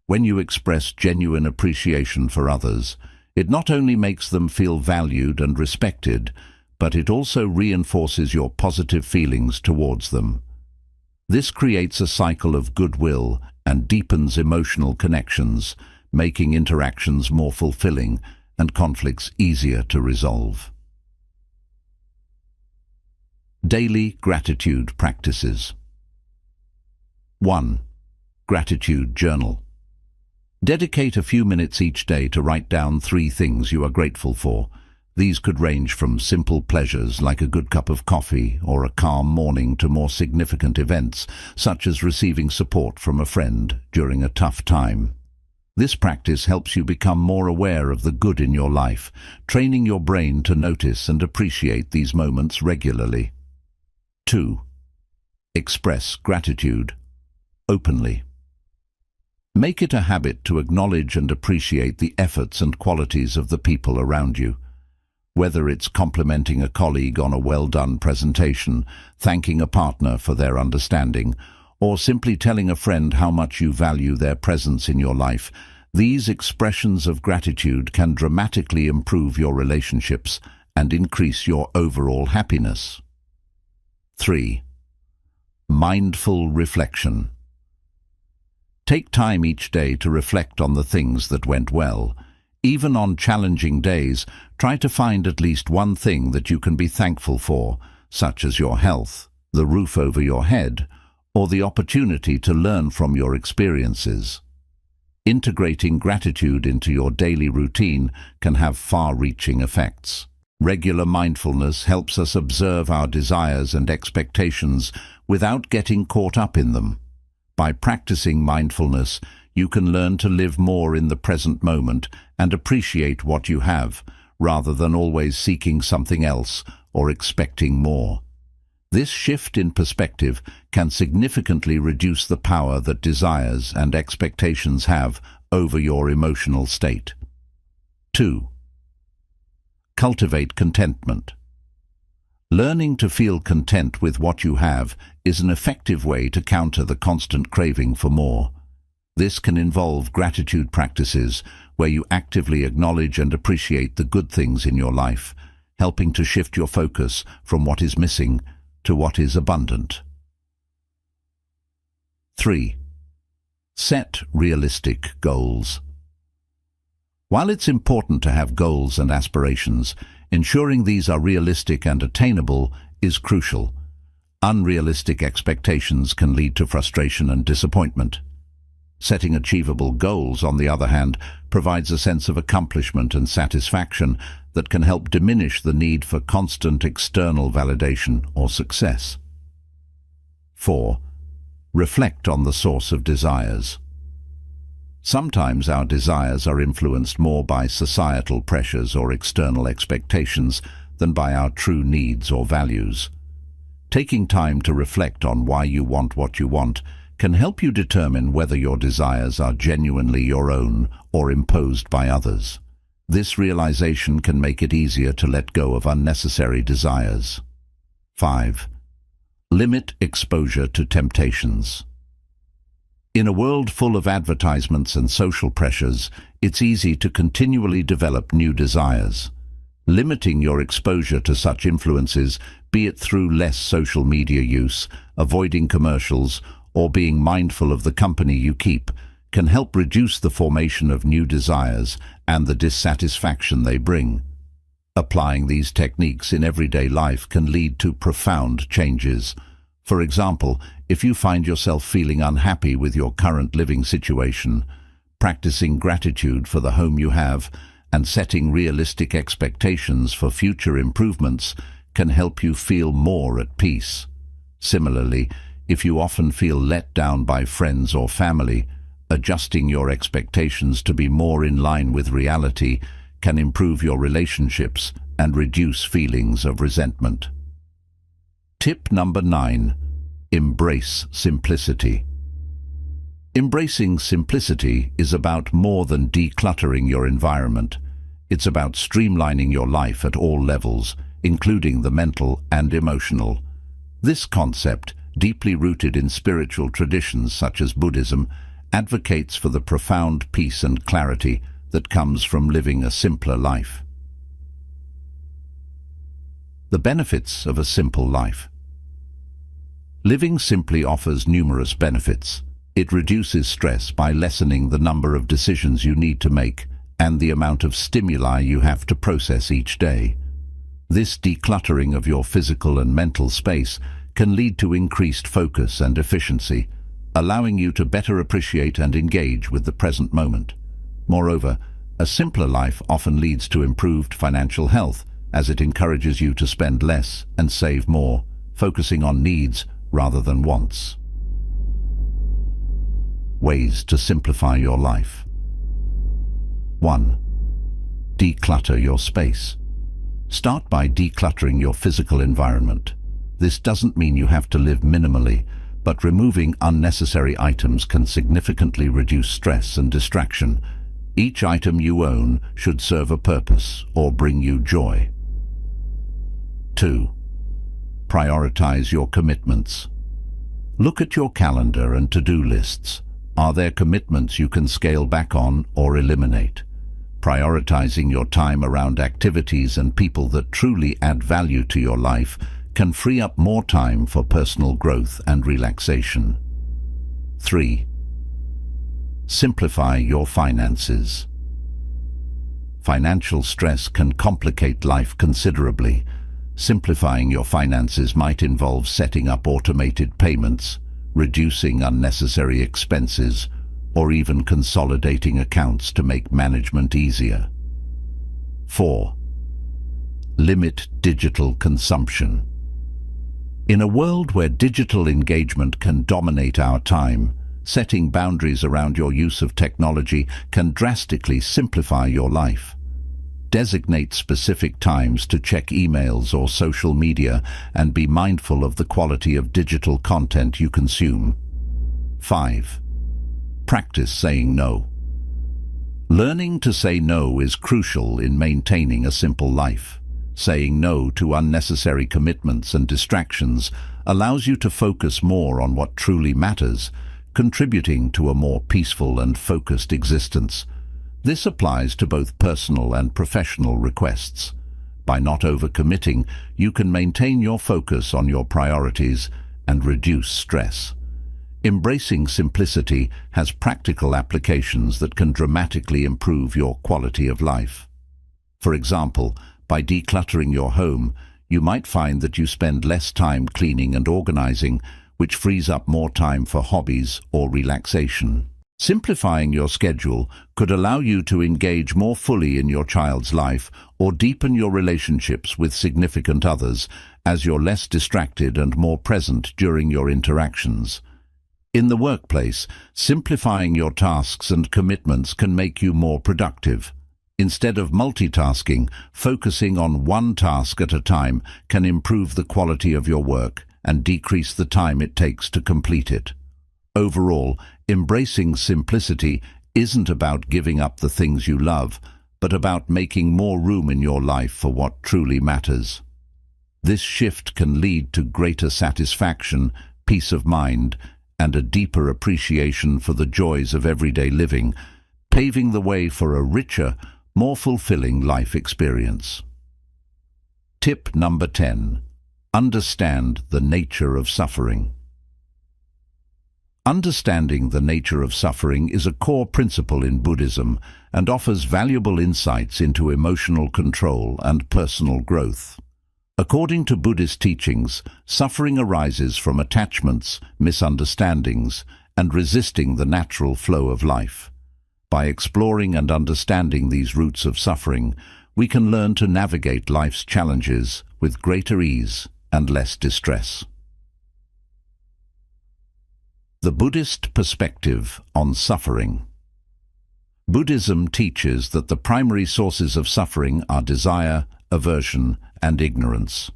When you express genuine appreciation for others, it not only makes them feel valued and respected, but it also reinforces your positive feelings towards them. This creates a cycle of goodwill and deepens emotional connections, making interactions more fulfilling and conflicts easier to resolve. Daily gratitude practices. 1. Gratitude journal. Dedicate a few minutes each day to write down 3 things you are grateful for. These could range from simple pleasures like a good cup of coffee or a calm morning to more significant events, such as receiving support from a friend during a tough time. This practice helps you become more aware of the good in your life, training your brain to notice and appreciate these moments regularly. 2. Express gratitude openly. Make it a habit to acknowledge and appreciate the efforts and qualities of the people around you. Whether it's complimenting a colleague on a well-done presentation, thanking a partner for their understanding, or simply telling a friend how much you value their presence in your life, these expressions of gratitude can dramatically improve your relationships and increase your overall happiness. 3. Mindful reflection. Take time each day to reflect on the things that went well. Even on challenging days, try to find at least one thing that you can be thankful for, such as your health, the roof over your head, or the opportunity to learn from your experiences. Integrating gratitude into your daily routine can have far-reaching effects. Regular mindfulness helps us observe our desires and expectations without getting caught up in them. By practicing mindfulness, you can learn to live more in the present moment and appreciate what you have, rather than always seeking something else or expecting more. This shift in perspective can significantly reduce the power that desires and expectations have over your emotional state. 2. Cultivate contentment. Learning to feel content with what you have is an effective way to counter the constant craving for more. This can involve gratitude practices where you actively acknowledge and appreciate the good things in your life, helping to shift your focus from what is missing to what is abundant. 3. Set realistic goals. While it's important to have goals and aspirations, ensuring these are realistic and attainable is crucial. Unrealistic expectations can lead to frustration and disappointment. Setting achievable goals, on the other hand, provides a sense of accomplishment and satisfaction that can help diminish the need for constant external validation or success. 4. Reflect on the source of desires. Sometimes our desires are influenced more by societal pressures or external expectations than by our true needs or values. Taking time to reflect on why you want what you want can help you determine whether your desires are genuinely your own or imposed by others. This realization can make it easier to let go of unnecessary desires. 5. Limit exposure to temptations. In a world full of advertisements and social pressures, it's easy to continually develop new desires. Limiting your exposure to such influences, be it through less social media use, avoiding commercials, or being mindful of the company you keep, can help reduce the formation of new desires and the dissatisfaction they bring. Applying these techniques in everyday life can lead to profound changes. For example, if you find yourself feeling unhappy with your current living situation, practicing gratitude for the home you have and setting realistic expectations for future improvements can help you feel more at peace. Similarly, if you often feel let down by friends or family, adjusting your expectations to be more in line with reality can improve your relationships and reduce feelings of resentment. Tip number 9. Embrace simplicity. Embracing simplicity is about more than decluttering your environment. It's about streamlining your life at all levels, including the mental and emotional. This concept, deeply rooted in spiritual traditions such as Buddhism, advocates for the profound peace and clarity that comes from living a simpler life. The benefits of a simple life. Living simply offers numerous benefits. It reduces stress by lessening the number of decisions you need to make and the amount of stimuli you have to process each day. This decluttering of your physical and mental space can lead to increased focus and efficiency, allowing you to better appreciate and engage with the present moment. Moreover, a simpler life often leads to improved financial health, as it encourages you to spend less and save more, focusing on needs rather than wants. Ways to simplify your life. 1. Declutter your space. Start by decluttering your physical environment. This doesn't mean you have to live minimally, but removing unnecessary items can significantly reduce stress and distraction. Each item you own should serve a purpose or bring you joy. 2. Prioritize your commitments. Look at your calendar and to-do lists. Are there commitments you can scale back on or eliminate? Prioritizing your time around activities and people that truly add value to your life can free up more time for personal growth and relaxation. 3. Simplify your finances. Financial stress can complicate life considerably. Simplifying your finances might involve setting up automated payments, reducing unnecessary expenses, or even consolidating accounts to make management easier. 4. Limit digital consumption. In a world where digital engagement can dominate our time, setting boundaries around your use of technology can drastically simplify your life. Designate specific times to check emails or social media and be mindful of the quality of digital content you consume. 5. Practice saying no. Learning to say no is crucial in maintaining a simple life. Saying no to unnecessary commitments and distractions allows you to focus more on what truly matters, contributing to a more peaceful and focused existence. This applies to both personal and professional requests. By not overcommitting, you can maintain your focus on your priorities and reduce stress. Embracing simplicity has practical applications that can dramatically improve your quality of life. For example, by decluttering your home, you might find that you spend less time cleaning and organizing, which frees up more time for hobbies or relaxation. Simplifying your schedule could allow you to engage more fully in your child's life or deepen your relationships with significant others, as you're less distracted and more present during your interactions. In the workplace, simplifying your tasks and commitments can make you more productive. Instead of multitasking, focusing on one task at a time can improve the quality of your work and decrease the time it takes to complete it. Overall, embracing simplicity isn't about giving up the things you love, but about making more room in your life for what truly matters. This shift can lead to greater satisfaction, peace of mind, and a deeper appreciation for the joys of everyday living, paving the way for a richer, more fulfilling life experience. Tip number 10. Understand the nature of suffering. Understanding the nature of suffering is a core principle in Buddhism and offers valuable insights into emotional control and personal growth. According to Buddhist teachings, suffering arises from attachments, misunderstandings, and resisting the natural flow of life. By exploring and understanding these roots of suffering, we can learn to navigate life's challenges with greater ease and less distress. The Buddhist perspective on suffering. Buddhism teaches that the primary sources of suffering are desire, aversion, and ignorance.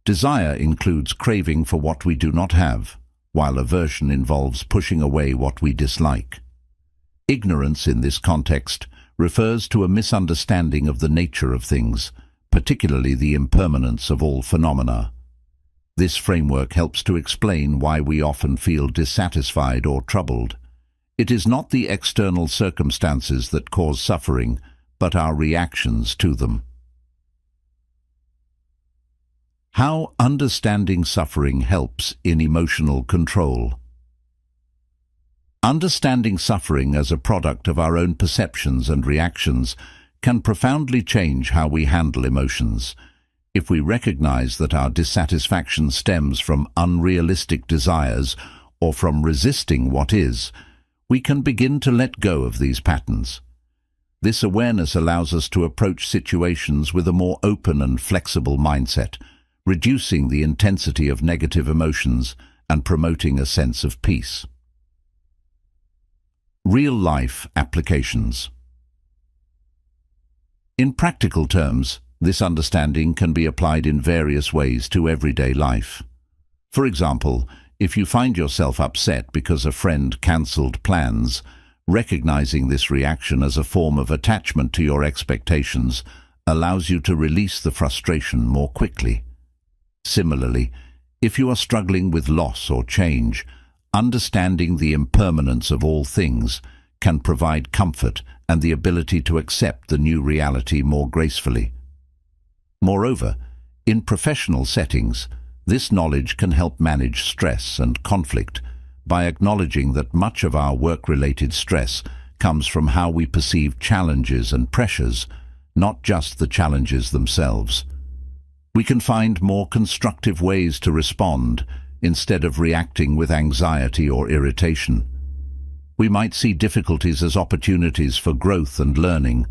Desire includes craving for what we do not have, while aversion involves pushing away what we dislike. Ignorance in this context refers to a misunderstanding of the nature of things, particularly the impermanence of all phenomena. This framework helps to explain why we often feel dissatisfied or troubled. It is not the external circumstances that cause suffering, but our reactions to them. How understanding suffering helps in emotional control. Understanding suffering as a product of our own perceptions and reactions can profoundly change how we handle emotions. If we recognize that our dissatisfaction stems from unrealistic desires or from resisting what is, we can begin to let go of these patterns. This awareness allows us to approach situations with a more open and flexible mindset, reducing the intensity of negative emotions and promoting a sense of peace. Real-life applications. In practical terms, this understanding can be applied in various ways to everyday life. For example, if you find yourself upset because a friend cancelled plans, recognizing this reaction as a form of attachment to your expectations allows you to release the frustration more quickly. Similarly, if you are struggling with loss or change, understanding the impermanence of all things can provide comfort and the ability to accept the new reality more gracefully. Moreover, in professional settings, this knowledge can help manage stress and conflict by acknowledging that much of our work-related stress comes from how we perceive challenges and pressures, not just the challenges themselves. We can find more constructive ways to respond instead of reacting with anxiety or irritation. We might see difficulties as opportunities for growth and learning,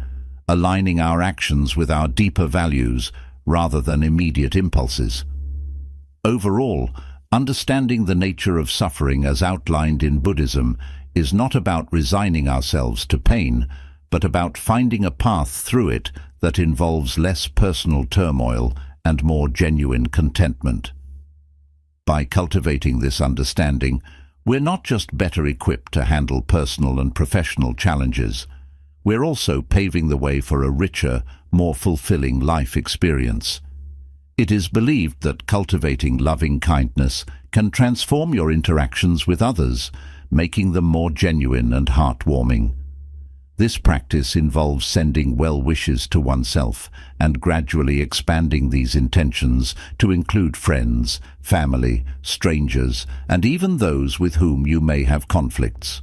aligning our actions with our deeper values rather than immediate impulses. Overall, understanding the nature of suffering as outlined in Buddhism is not about resigning ourselves to pain, but about finding a path through it that involves less personal turmoil and more genuine contentment. By cultivating this understanding, we're not just better equipped to handle personal and professional challenges, we're also paving the way for a richer, more fulfilling life experience. It is believed that cultivating loving kindness can transform your interactions with others, making them more genuine and heartwarming. This practice involves sending well wishes to oneself and gradually expanding these intentions to include friends, family, strangers, and even those with whom you may have conflicts.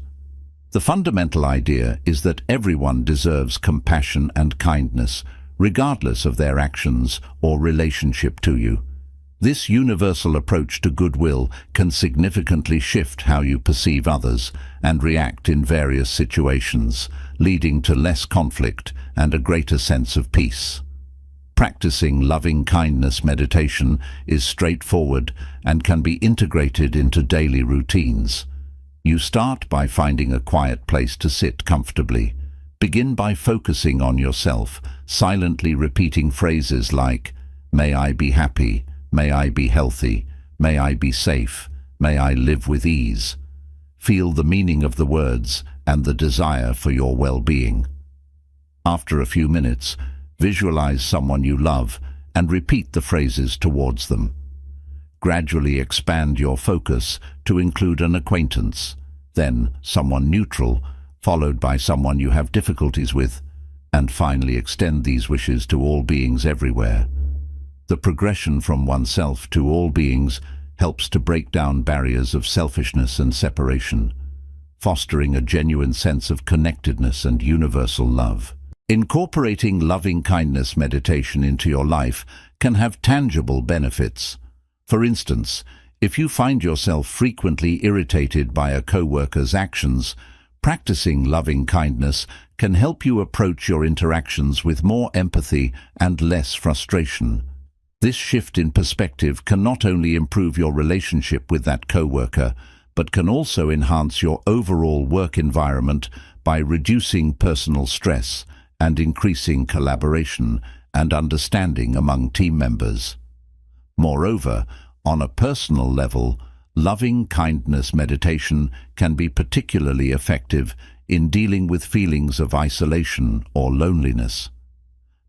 The fundamental idea is that everyone deserves compassion and kindness, regardless of their actions or relationship to you. This universal approach to goodwill can significantly shift how you perceive others and react in various situations, leading to less conflict and a greater sense of peace. Practicing loving-kindness meditation is straightforward and can be integrated into daily routines. You start by finding a quiet place to sit comfortably. Begin by focusing on yourself, silently repeating phrases like, "May I be happy," "May I be healthy," "May I be safe," "May I live with ease." Feel the meaning of the words and the desire for your well-being. After a few minutes, visualize someone you love and repeat the phrases towards them. Gradually expand your focus to include an acquaintance, then someone neutral, followed by someone you have difficulties with, and finally extend these wishes to all beings everywhere. The progression from oneself to all beings helps to break down barriers of selfishness and separation, fostering a genuine sense of connectedness and universal love. Incorporating loving-kindness meditation into your life can have tangible benefits. For instance, if you find yourself frequently irritated by a coworker's actions, practicing loving-kindness can help you approach your interactions with more empathy and less frustration. This shift in perspective can not only improve your relationship with that coworker, but can also enhance your overall work environment by reducing personal stress and increasing collaboration and understanding among team members. Moreover, on a personal level, loving-kindness meditation can be particularly effective in dealing with feelings of isolation or loneliness.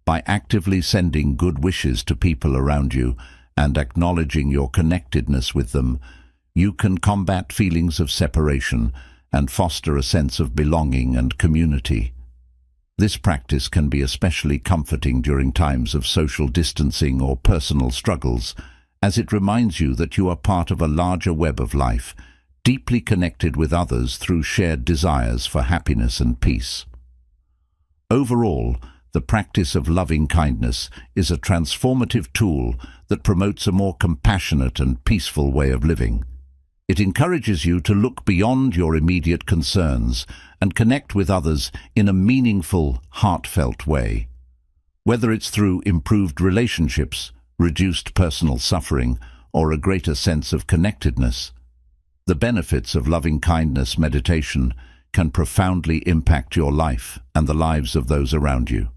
By actively sending good wishes to people around you and acknowledging your connectedness with them, you can combat feelings of separation and foster a sense of belonging and community. This practice can be especially comforting during times of social distancing or personal struggles, as it reminds you that you are part of a larger web of life, deeply connected with others through shared desires for happiness and peace. Overall, the practice of loving-kindness is a transformative tool that promotes a more compassionate and peaceful way of living. It encourages you to look beyond your immediate concerns and connect with others in a meaningful, heartfelt way. Whether it's through improved relationships, reduced personal suffering, or a greater sense of connectedness, the benefits of loving-kindness meditation can profoundly impact your life and the lives of those around you.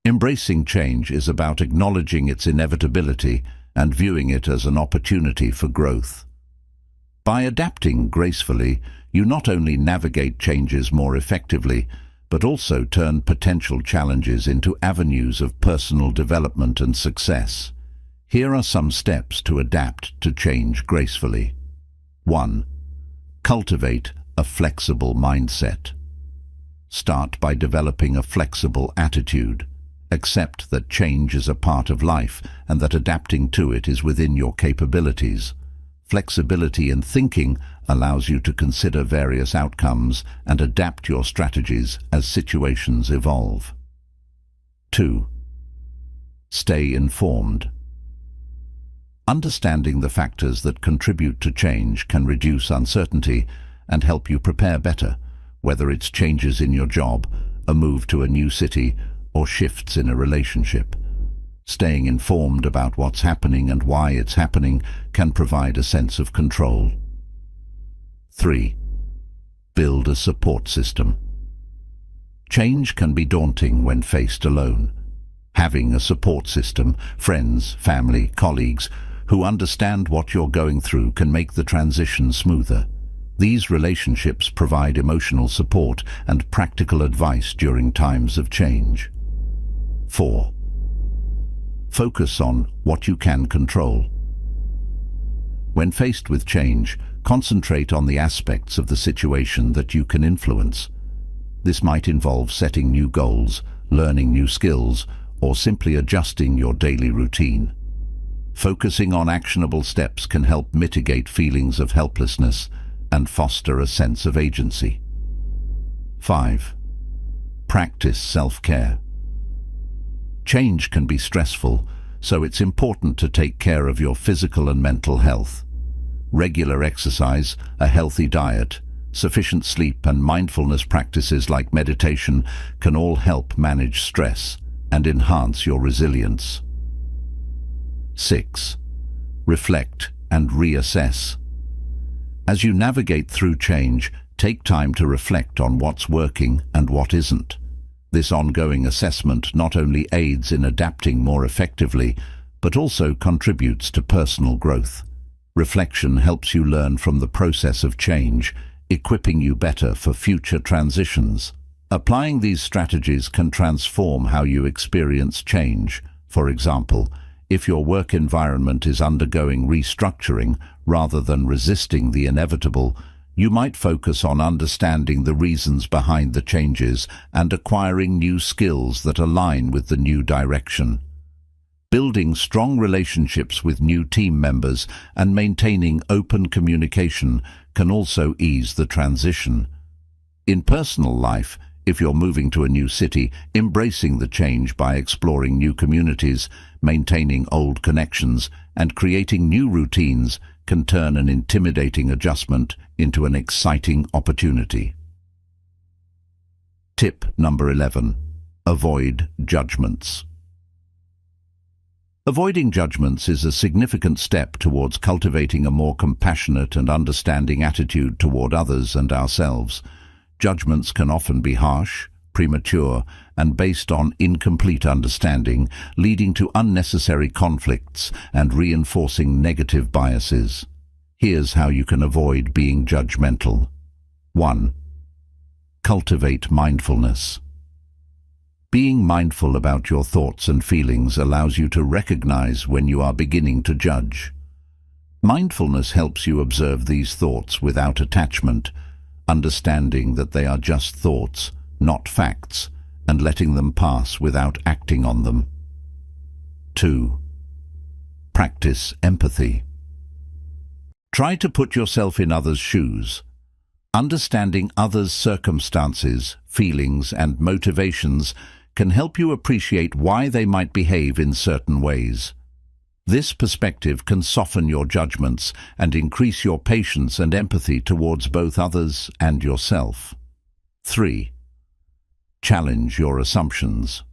Embracing change is about acknowledging its inevitability and viewing it as an opportunity for growth. By adapting gracefully, you not only navigate changes more effectively, but also turn potential challenges into avenues of personal development and success. Here are some steps to adapt to change gracefully. 1. Cultivate a flexible mindset. Start by developing a flexible attitude. Accept that change is a part of life and that adapting to it is within your capabilities. Flexibility in thinking allows you to consider various outcomes and adapt your strategies as situations evolve. 2. Stay informed. Understanding the factors that contribute to change can reduce uncertainty and help you prepare better, whether it's changes in your job, a move to a new city, or shifts in a relationship. Staying informed about what's happening and why it's happening can provide a sense of control. 3. Build a support system. Change can be daunting when faced alone. Having a support system, friends, family, colleagues, who understand what you're going through can make the transition smoother. These relationships provide emotional support and practical advice during times of change. 4. Focus on what you can control. When faced with change, concentrate on the aspects of the situation that you can influence. This might involve setting new goals, learning new skills, or simply adjusting your daily routine. Focusing on actionable steps can help mitigate feelings of helplessness and foster a sense of agency. 5. Practice self-care. Change can be stressful, so it's important to take care of your physical and mental health. Regular exercise, a healthy diet, sufficient sleep, and mindfulness practices like meditation can all help manage stress and enhance your resilience. 6. Reflect and reassess. As you navigate through change, take time to reflect on what's working and what isn't. This ongoing assessment not only aids in adapting more effectively, but also contributes to personal growth. Reflection helps you learn from the process of change, equipping you better for future transitions. Applying these strategies can transform how you experience change. For example, if your work environment is undergoing restructuring rather than resisting the inevitable, you might focus on understanding the reasons behind the changes and acquiring new skills that align with the new direction. Building strong relationships with new team members and maintaining open communication can also ease the transition. In personal life, if you're moving to a new city, embracing the change by exploring new communities, maintaining old connections, and creating new routines can turn an intimidating adjustment into an exciting opportunity. Tip number 11. Avoid judgments. Avoiding judgments is a significant step towards cultivating a more compassionate and understanding attitude toward others and ourselves. Judgments can often be harsh, premature, and based on incomplete understanding, leading to unnecessary conflicts and reinforcing negative biases. Here's how you can avoid being judgmental. 1. Cultivate mindfulness. Being mindful about your thoughts and feelings allows you to recognize when you are beginning to judge. Mindfulness helps you observe these thoughts without attachment, understanding that they are just thoughts, not facts, and letting them pass without acting on them. 2. Practice empathy. Try to put yourself in others' shoes. Understanding others' circumstances, feelings, and motivations can help you appreciate why they might behave in certain ways. This perspective can soften your judgments and increase your patience and empathy towards both others and yourself. 3. Challenge your assumptions.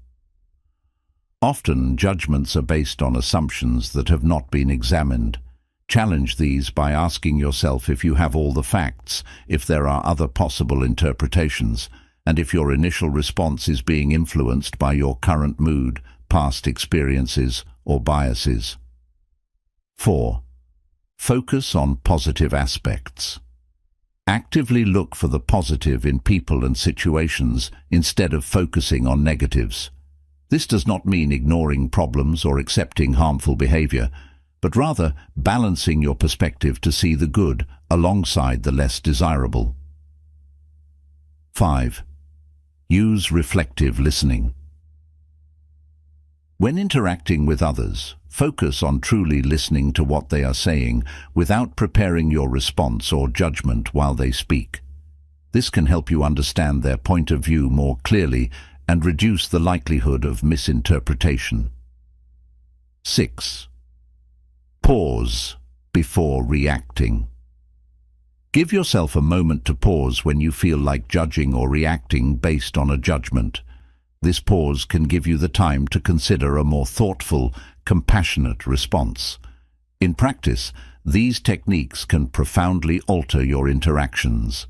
Often, judgments are based on assumptions that have not been examined. Challenge these by asking yourself if you have all the facts, if there are other possible interpretations, and if your initial response is being influenced by your current mood, past experiences, or biases. 4. Focus on positive aspects. Actively look for the positive in people and situations instead of focusing on negatives. This does not mean ignoring problems or accepting harmful behavior, but rather balancing your perspective to see the good alongside the less desirable. 5. Use reflective listening. When interacting with others, focus on truly listening to what they are saying without preparing your response or judgment while they speak. This can help you understand their point of view more clearly and reduce the likelihood of misinterpretation. 6. Pause before reacting. Give yourself a moment to pause when you feel like judging or reacting based on a judgment. This pause can give you the time to consider a more thoughtful, compassionate response. In practice, these techniques can profoundly alter your interactions.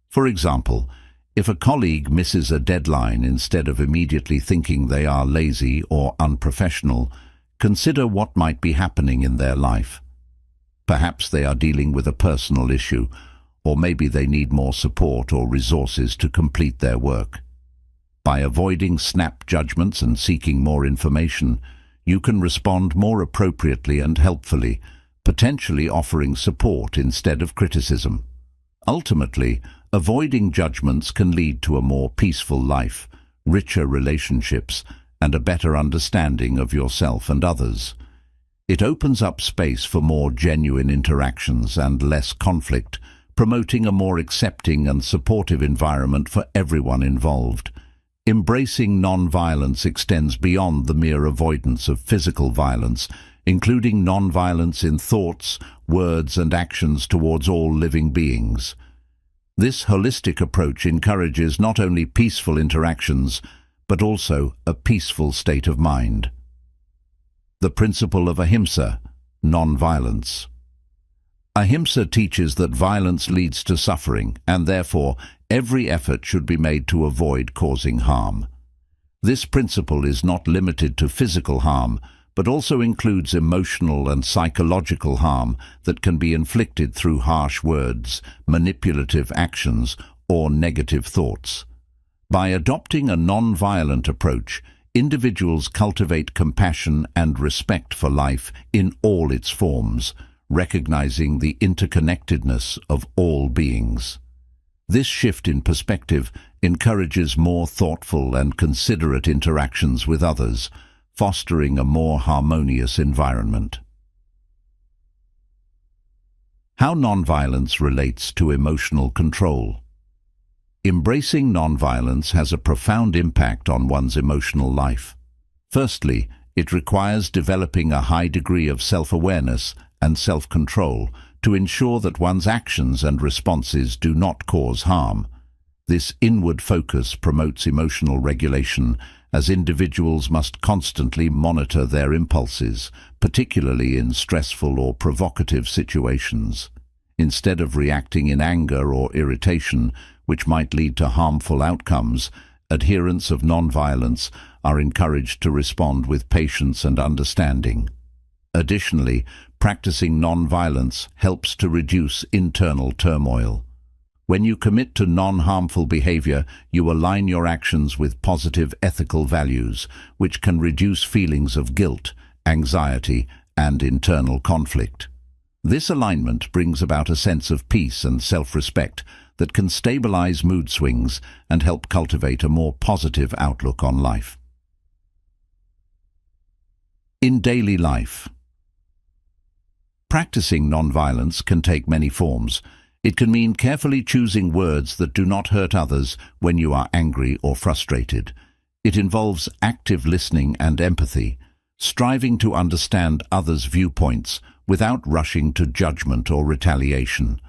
For example, if a colleague misses a deadline, instead of immediately thinking they are lazy or unprofessional, consider what might be happening in their life. Perhaps they are dealing with a personal issue, or maybe they need more support or resources to complete their work. By avoiding snap judgments and seeking more information, you can respond more appropriately and helpfully, potentially offering support instead of criticism. Ultimately, Avoiding judgments can lead to a more peaceful life, richer relationships, and a better understanding of yourself and others. It opens up space for more genuine interactions and less conflict, promoting a more accepting and supportive environment for everyone involved. Embracing non-violence extends beyond the mere avoidance of physical violence, including non-violence in thoughts, words, and actions towards all living beings. This holistic approach encourages not only peaceful interactions, but also a peaceful state of mind. The principle of ahimsa, non-violence. Ahimsa teaches that violence leads to suffering, and therefore every effort should be made to avoid causing harm. This principle is not limited to physical harm, but also includes emotional and psychological harm that can be inflicted through harsh words, manipulative actions, or negative thoughts. By adopting a non-violent approach, individuals cultivate compassion and respect for life in all its forms, recognizing the interconnectedness of all beings. This shift in perspective encourages more thoughtful and considerate interactions with others, fostering a more harmonious environment. How nonviolence relates to emotional control. Embracing nonviolence has a profound impact on one's emotional life. Firstly, it requires developing a high degree of self-awareness and self-control to ensure that one's actions and responses do not cause harm. This inward focus promotes emotional regulation, as individuals must constantly monitor their impulses, particularly in stressful or provocative situations. Instead of reacting in anger or irritation, which might lead to harmful outcomes, adherents of nonviolence are encouraged to respond with patience and understanding. Additionally, practicing nonviolence helps to reduce internal turmoil. When you commit to non-harmful behavior, you align your actions with positive ethical values, which can reduce feelings of guilt, anxiety, and internal conflict. This alignment brings about a sense of peace and self-respect that can stabilize mood swings and help cultivate a more positive outlook on life. In daily life, practicing nonviolence can take many forms. It can mean carefully choosing words that do not hurt others when you are angry or frustrated. It involves active listening and empathy, striving to understand others' viewpoints without rushing to judgment or retaliation.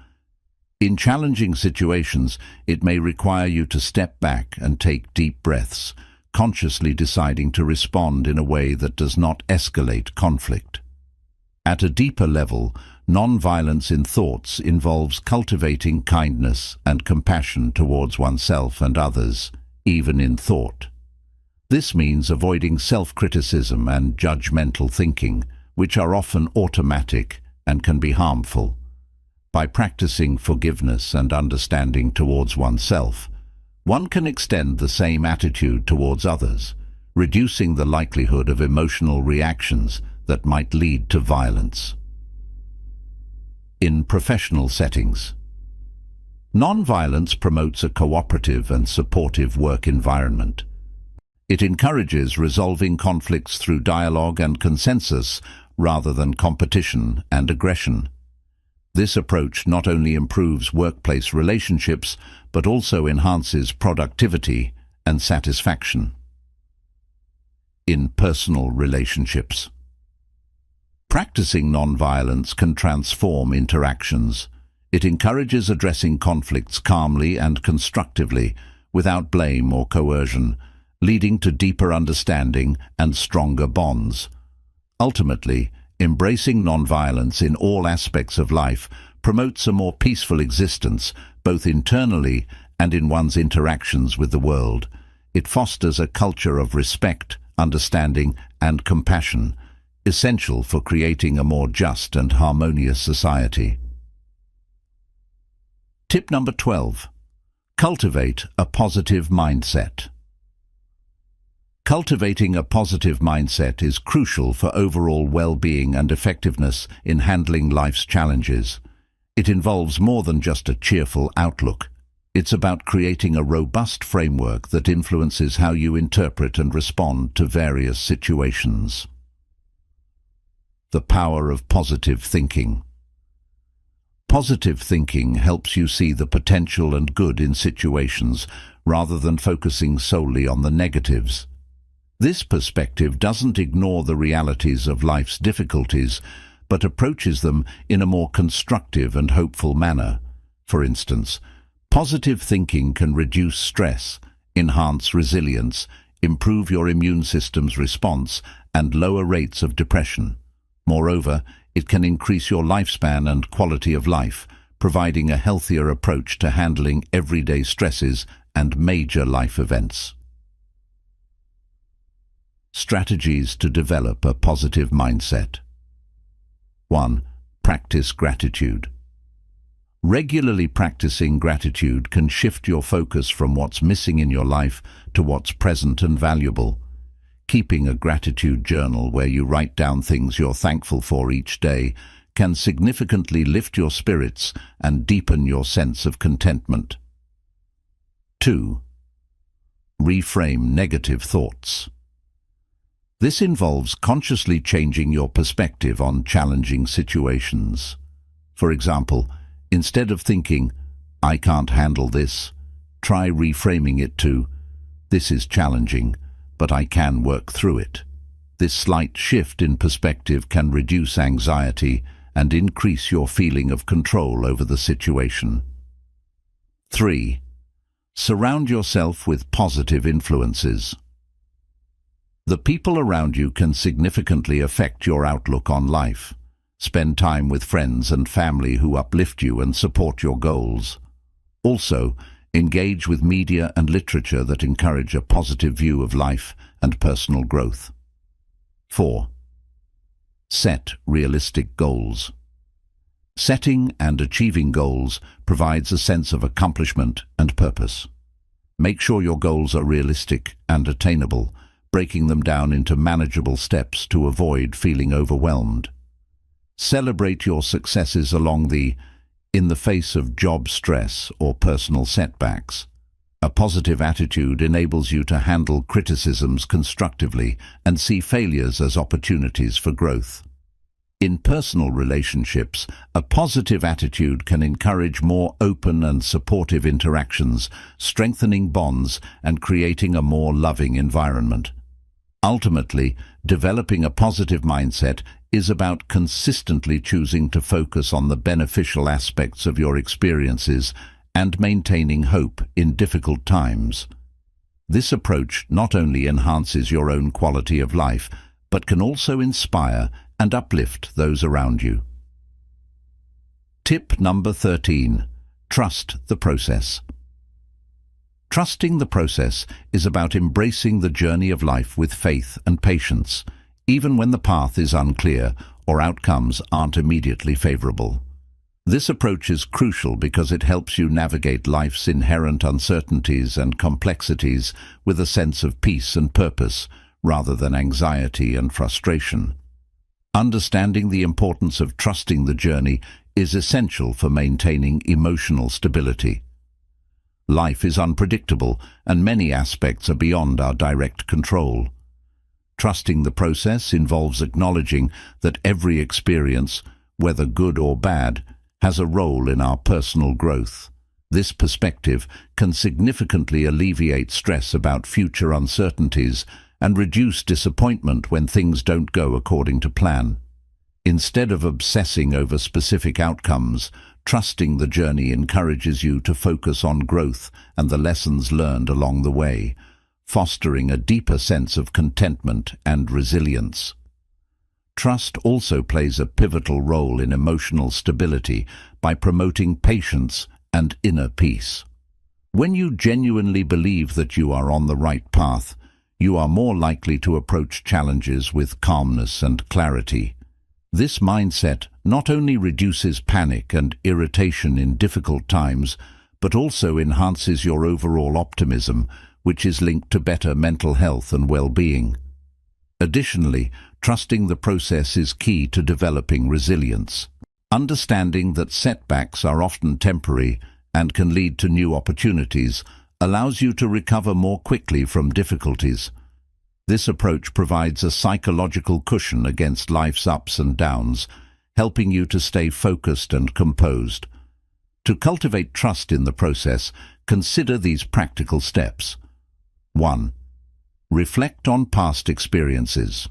In challenging situations, it may require you to step back and take deep breaths, consciously deciding to respond in a way that does not escalate conflict. At a deeper level, non-violence in thoughts involves cultivating kindness and compassion towards oneself and others, even in thought. This means avoiding self-criticism and judgmental thinking, which are often automatic and can be harmful. By practicing forgiveness and understanding towards oneself, one can extend the same attitude towards others, reducing the likelihood of emotional reactions that might lead to violence. In professional settings, non-violence promotes a cooperative and supportive work environment. It encourages resolving conflicts through dialogue and consensus rather than competition and aggression. This approach not only improves workplace relationships, but also enhances productivity and satisfaction. In personal relationships, practicing nonviolence can transform interactions. It encourages addressing conflicts calmly and constructively, without blame or coercion, leading to deeper understanding and stronger bonds. Ultimately, embracing nonviolence in all aspects of life promotes a more peaceful existence, both internally and in one's interactions with the world. It fosters a culture of respect, understanding, and compassion, essential for creating a more just and harmonious society. Tip number 12. Cultivate a positive mindset. Cultivating a positive mindset is crucial for overall well-being and effectiveness in handling life's challenges. It involves more than just a cheerful outlook. It's about creating a robust framework that influences how you interpret and respond to various situations. The power of positive thinking. Positive thinking helps you see the potential and good in situations rather than focusing solely on the negatives. This perspective doesn't ignore the realities of life's difficulties, but approaches them in a more constructive and hopeful manner. For instance, positive thinking can reduce stress, enhance resilience, improve your immune system's response, and lower rates of depression. Moreover, it can increase your lifespan and quality of life, providing a healthier approach to handling everyday stresses and major life events. Strategies to develop a positive mindset. 1. Practice gratitude. Regularly practicing gratitude can shift your focus from what's missing in your life to what's present and valuable. Keeping a gratitude journal where you write down things you're thankful for each day can significantly lift your spirits and deepen your sense of contentment. 2. Reframe negative thoughts. This involves consciously changing your perspective on challenging situations. For example, instead of thinking, "I can't handle this," try reframing it to, "This is challenging, but I can work through it." This slight shift in perspective can reduce anxiety and increase your feeling of control over the situation. 3. Surround yourself with positive influences. The people around you can significantly affect your outlook on life. Spend time with friends and family who uplift you and support your goals. Also, engage with media and literature that encourage a positive view of life and personal growth. 4. Set realistic goals. Setting and achieving goals provides a sense of accomplishment and purpose. Make sure your goals are realistic and attainable, breaking them down into manageable steps to avoid feeling overwhelmed. Celebrate your successes in the face of job stress or personal setbacks. A positive attitude enables you to handle criticisms constructively and see failures as opportunities for growth. In personal relationships, a positive attitude can encourage more open and supportive interactions, strengthening bonds and creating a more loving environment. Ultimately, developing a positive mindset is about consistently choosing to focus on the beneficial aspects of your experiences and maintaining hope in difficult times. This approach not only enhances your own quality of life, but can also inspire and uplift those around you. Tip number 13. Trust the process. Trusting the process is about embracing the journey of life with faith and patience, even when the path is unclear or outcomes aren't immediately favorable. This approach is crucial because it helps you navigate life's inherent uncertainties and complexities with a sense of peace and purpose, rather than anxiety and frustration. Understanding the importance of trusting the journey is essential for maintaining emotional stability. Life is unpredictable, and many aspects are beyond our direct control. Trusting the process involves acknowledging that every experience, whether good or bad, has a role in our personal growth. This perspective can significantly alleviate stress about future uncertainties and reduce disappointment when things don't go according to plan. Instead of obsessing over specific outcomes, trusting the journey encourages you to focus on growth and the lessons learned along the way, fostering a deeper sense of contentment and resilience. Trust also plays a pivotal role in emotional stability by promoting patience and inner peace. When you genuinely believe that you are on the right path, you are more likely to approach challenges with calmness and clarity. This mindset not only reduces panic and irritation in difficult times, but also enhances your overall optimism, which is linked to better mental health and well-being. Additionally, trusting the process is key to developing resilience. Understanding that setbacks are often temporary and can lead to new opportunities, allows you to recover more quickly from difficulties. This approach provides a psychological cushion against life's ups and downs, helping you to stay focused and composed. To cultivate trust in the process, consider these practical steps. 1. Reflect on past experiences.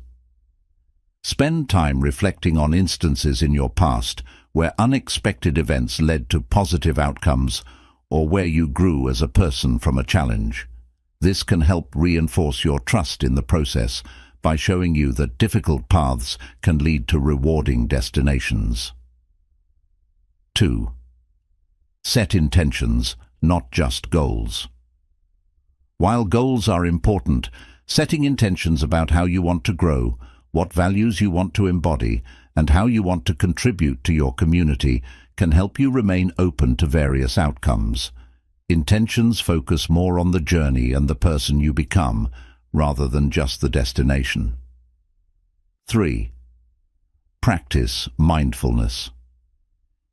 Spend time reflecting on instances in your past where unexpected events led to positive outcomes or where you grew as a person from a challenge. This can help reinforce your trust in the process by showing you that difficult paths can lead to rewarding destinations. 2. Set intentions, not just goals. While goals are important, setting intentions about how you want to grow, what values you want to embody, and how you want to contribute to your community can help you remain open to various outcomes. Intentions focus more on the journey and the person you become, rather than just the destination. 3. Practice mindfulness.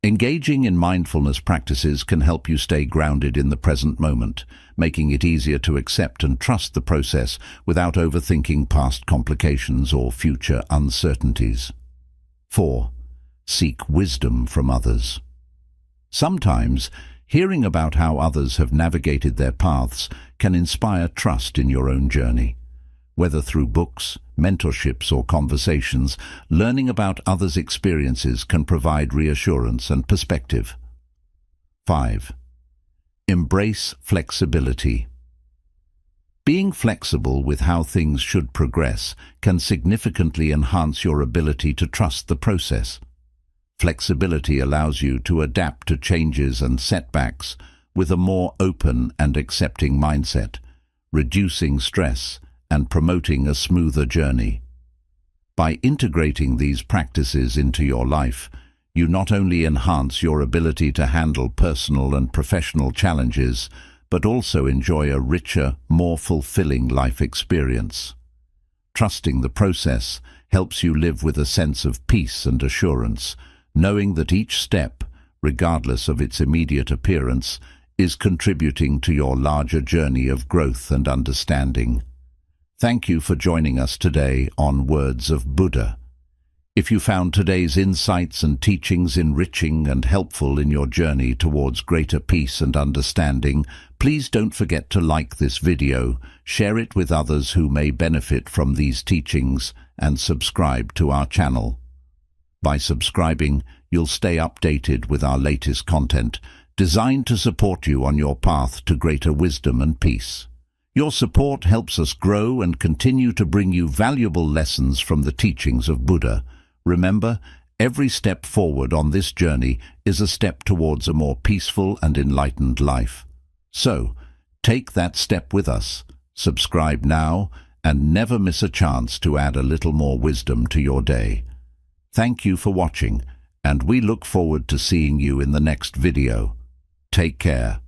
Engaging in mindfulness practices can help you stay grounded in the present moment, making it easier to accept and trust the process without overthinking past complications or future uncertainties. 4. Seek wisdom from others. Sometimes, hearing about how others have navigated their paths can inspire trust in your own journey. Whether through books, mentorships, or conversations, learning about others' experiences can provide reassurance and perspective. 5. Embrace flexibility. Being flexible with how things should progress can significantly enhance your ability to trust the process. Flexibility allows you to adapt to changes and setbacks with a more open and accepting mindset, reducing stress and promoting a smoother journey. By integrating these practices into your life, you not only enhance your ability to handle personal and professional challenges, but also enjoy a richer, more fulfilling life experience. Trusting the process helps you live with a sense of peace and assurance, knowing that each step, regardless of its immediate appearance, is contributing to your larger journey of growth and understanding. Thank you for joining us today on Words of Buddha. If you found today's insights and teachings enriching and helpful in your journey towards greater peace and understanding, please don't forget to like this video, share it with others who may benefit from these teachings, and subscribe to our channel. By subscribing, you'll stay updated with our latest content, designed to support you on your path to greater wisdom and peace. Your support helps us grow and continue to bring you valuable lessons from the teachings of Buddha. Remember, every step forward on this journey is a step towards a more peaceful and enlightened life. So, take that step with us. Subscribe now and never miss a chance to add a little more wisdom to your day. Thank you for watching, and we look forward to seeing you in the next video. Take care.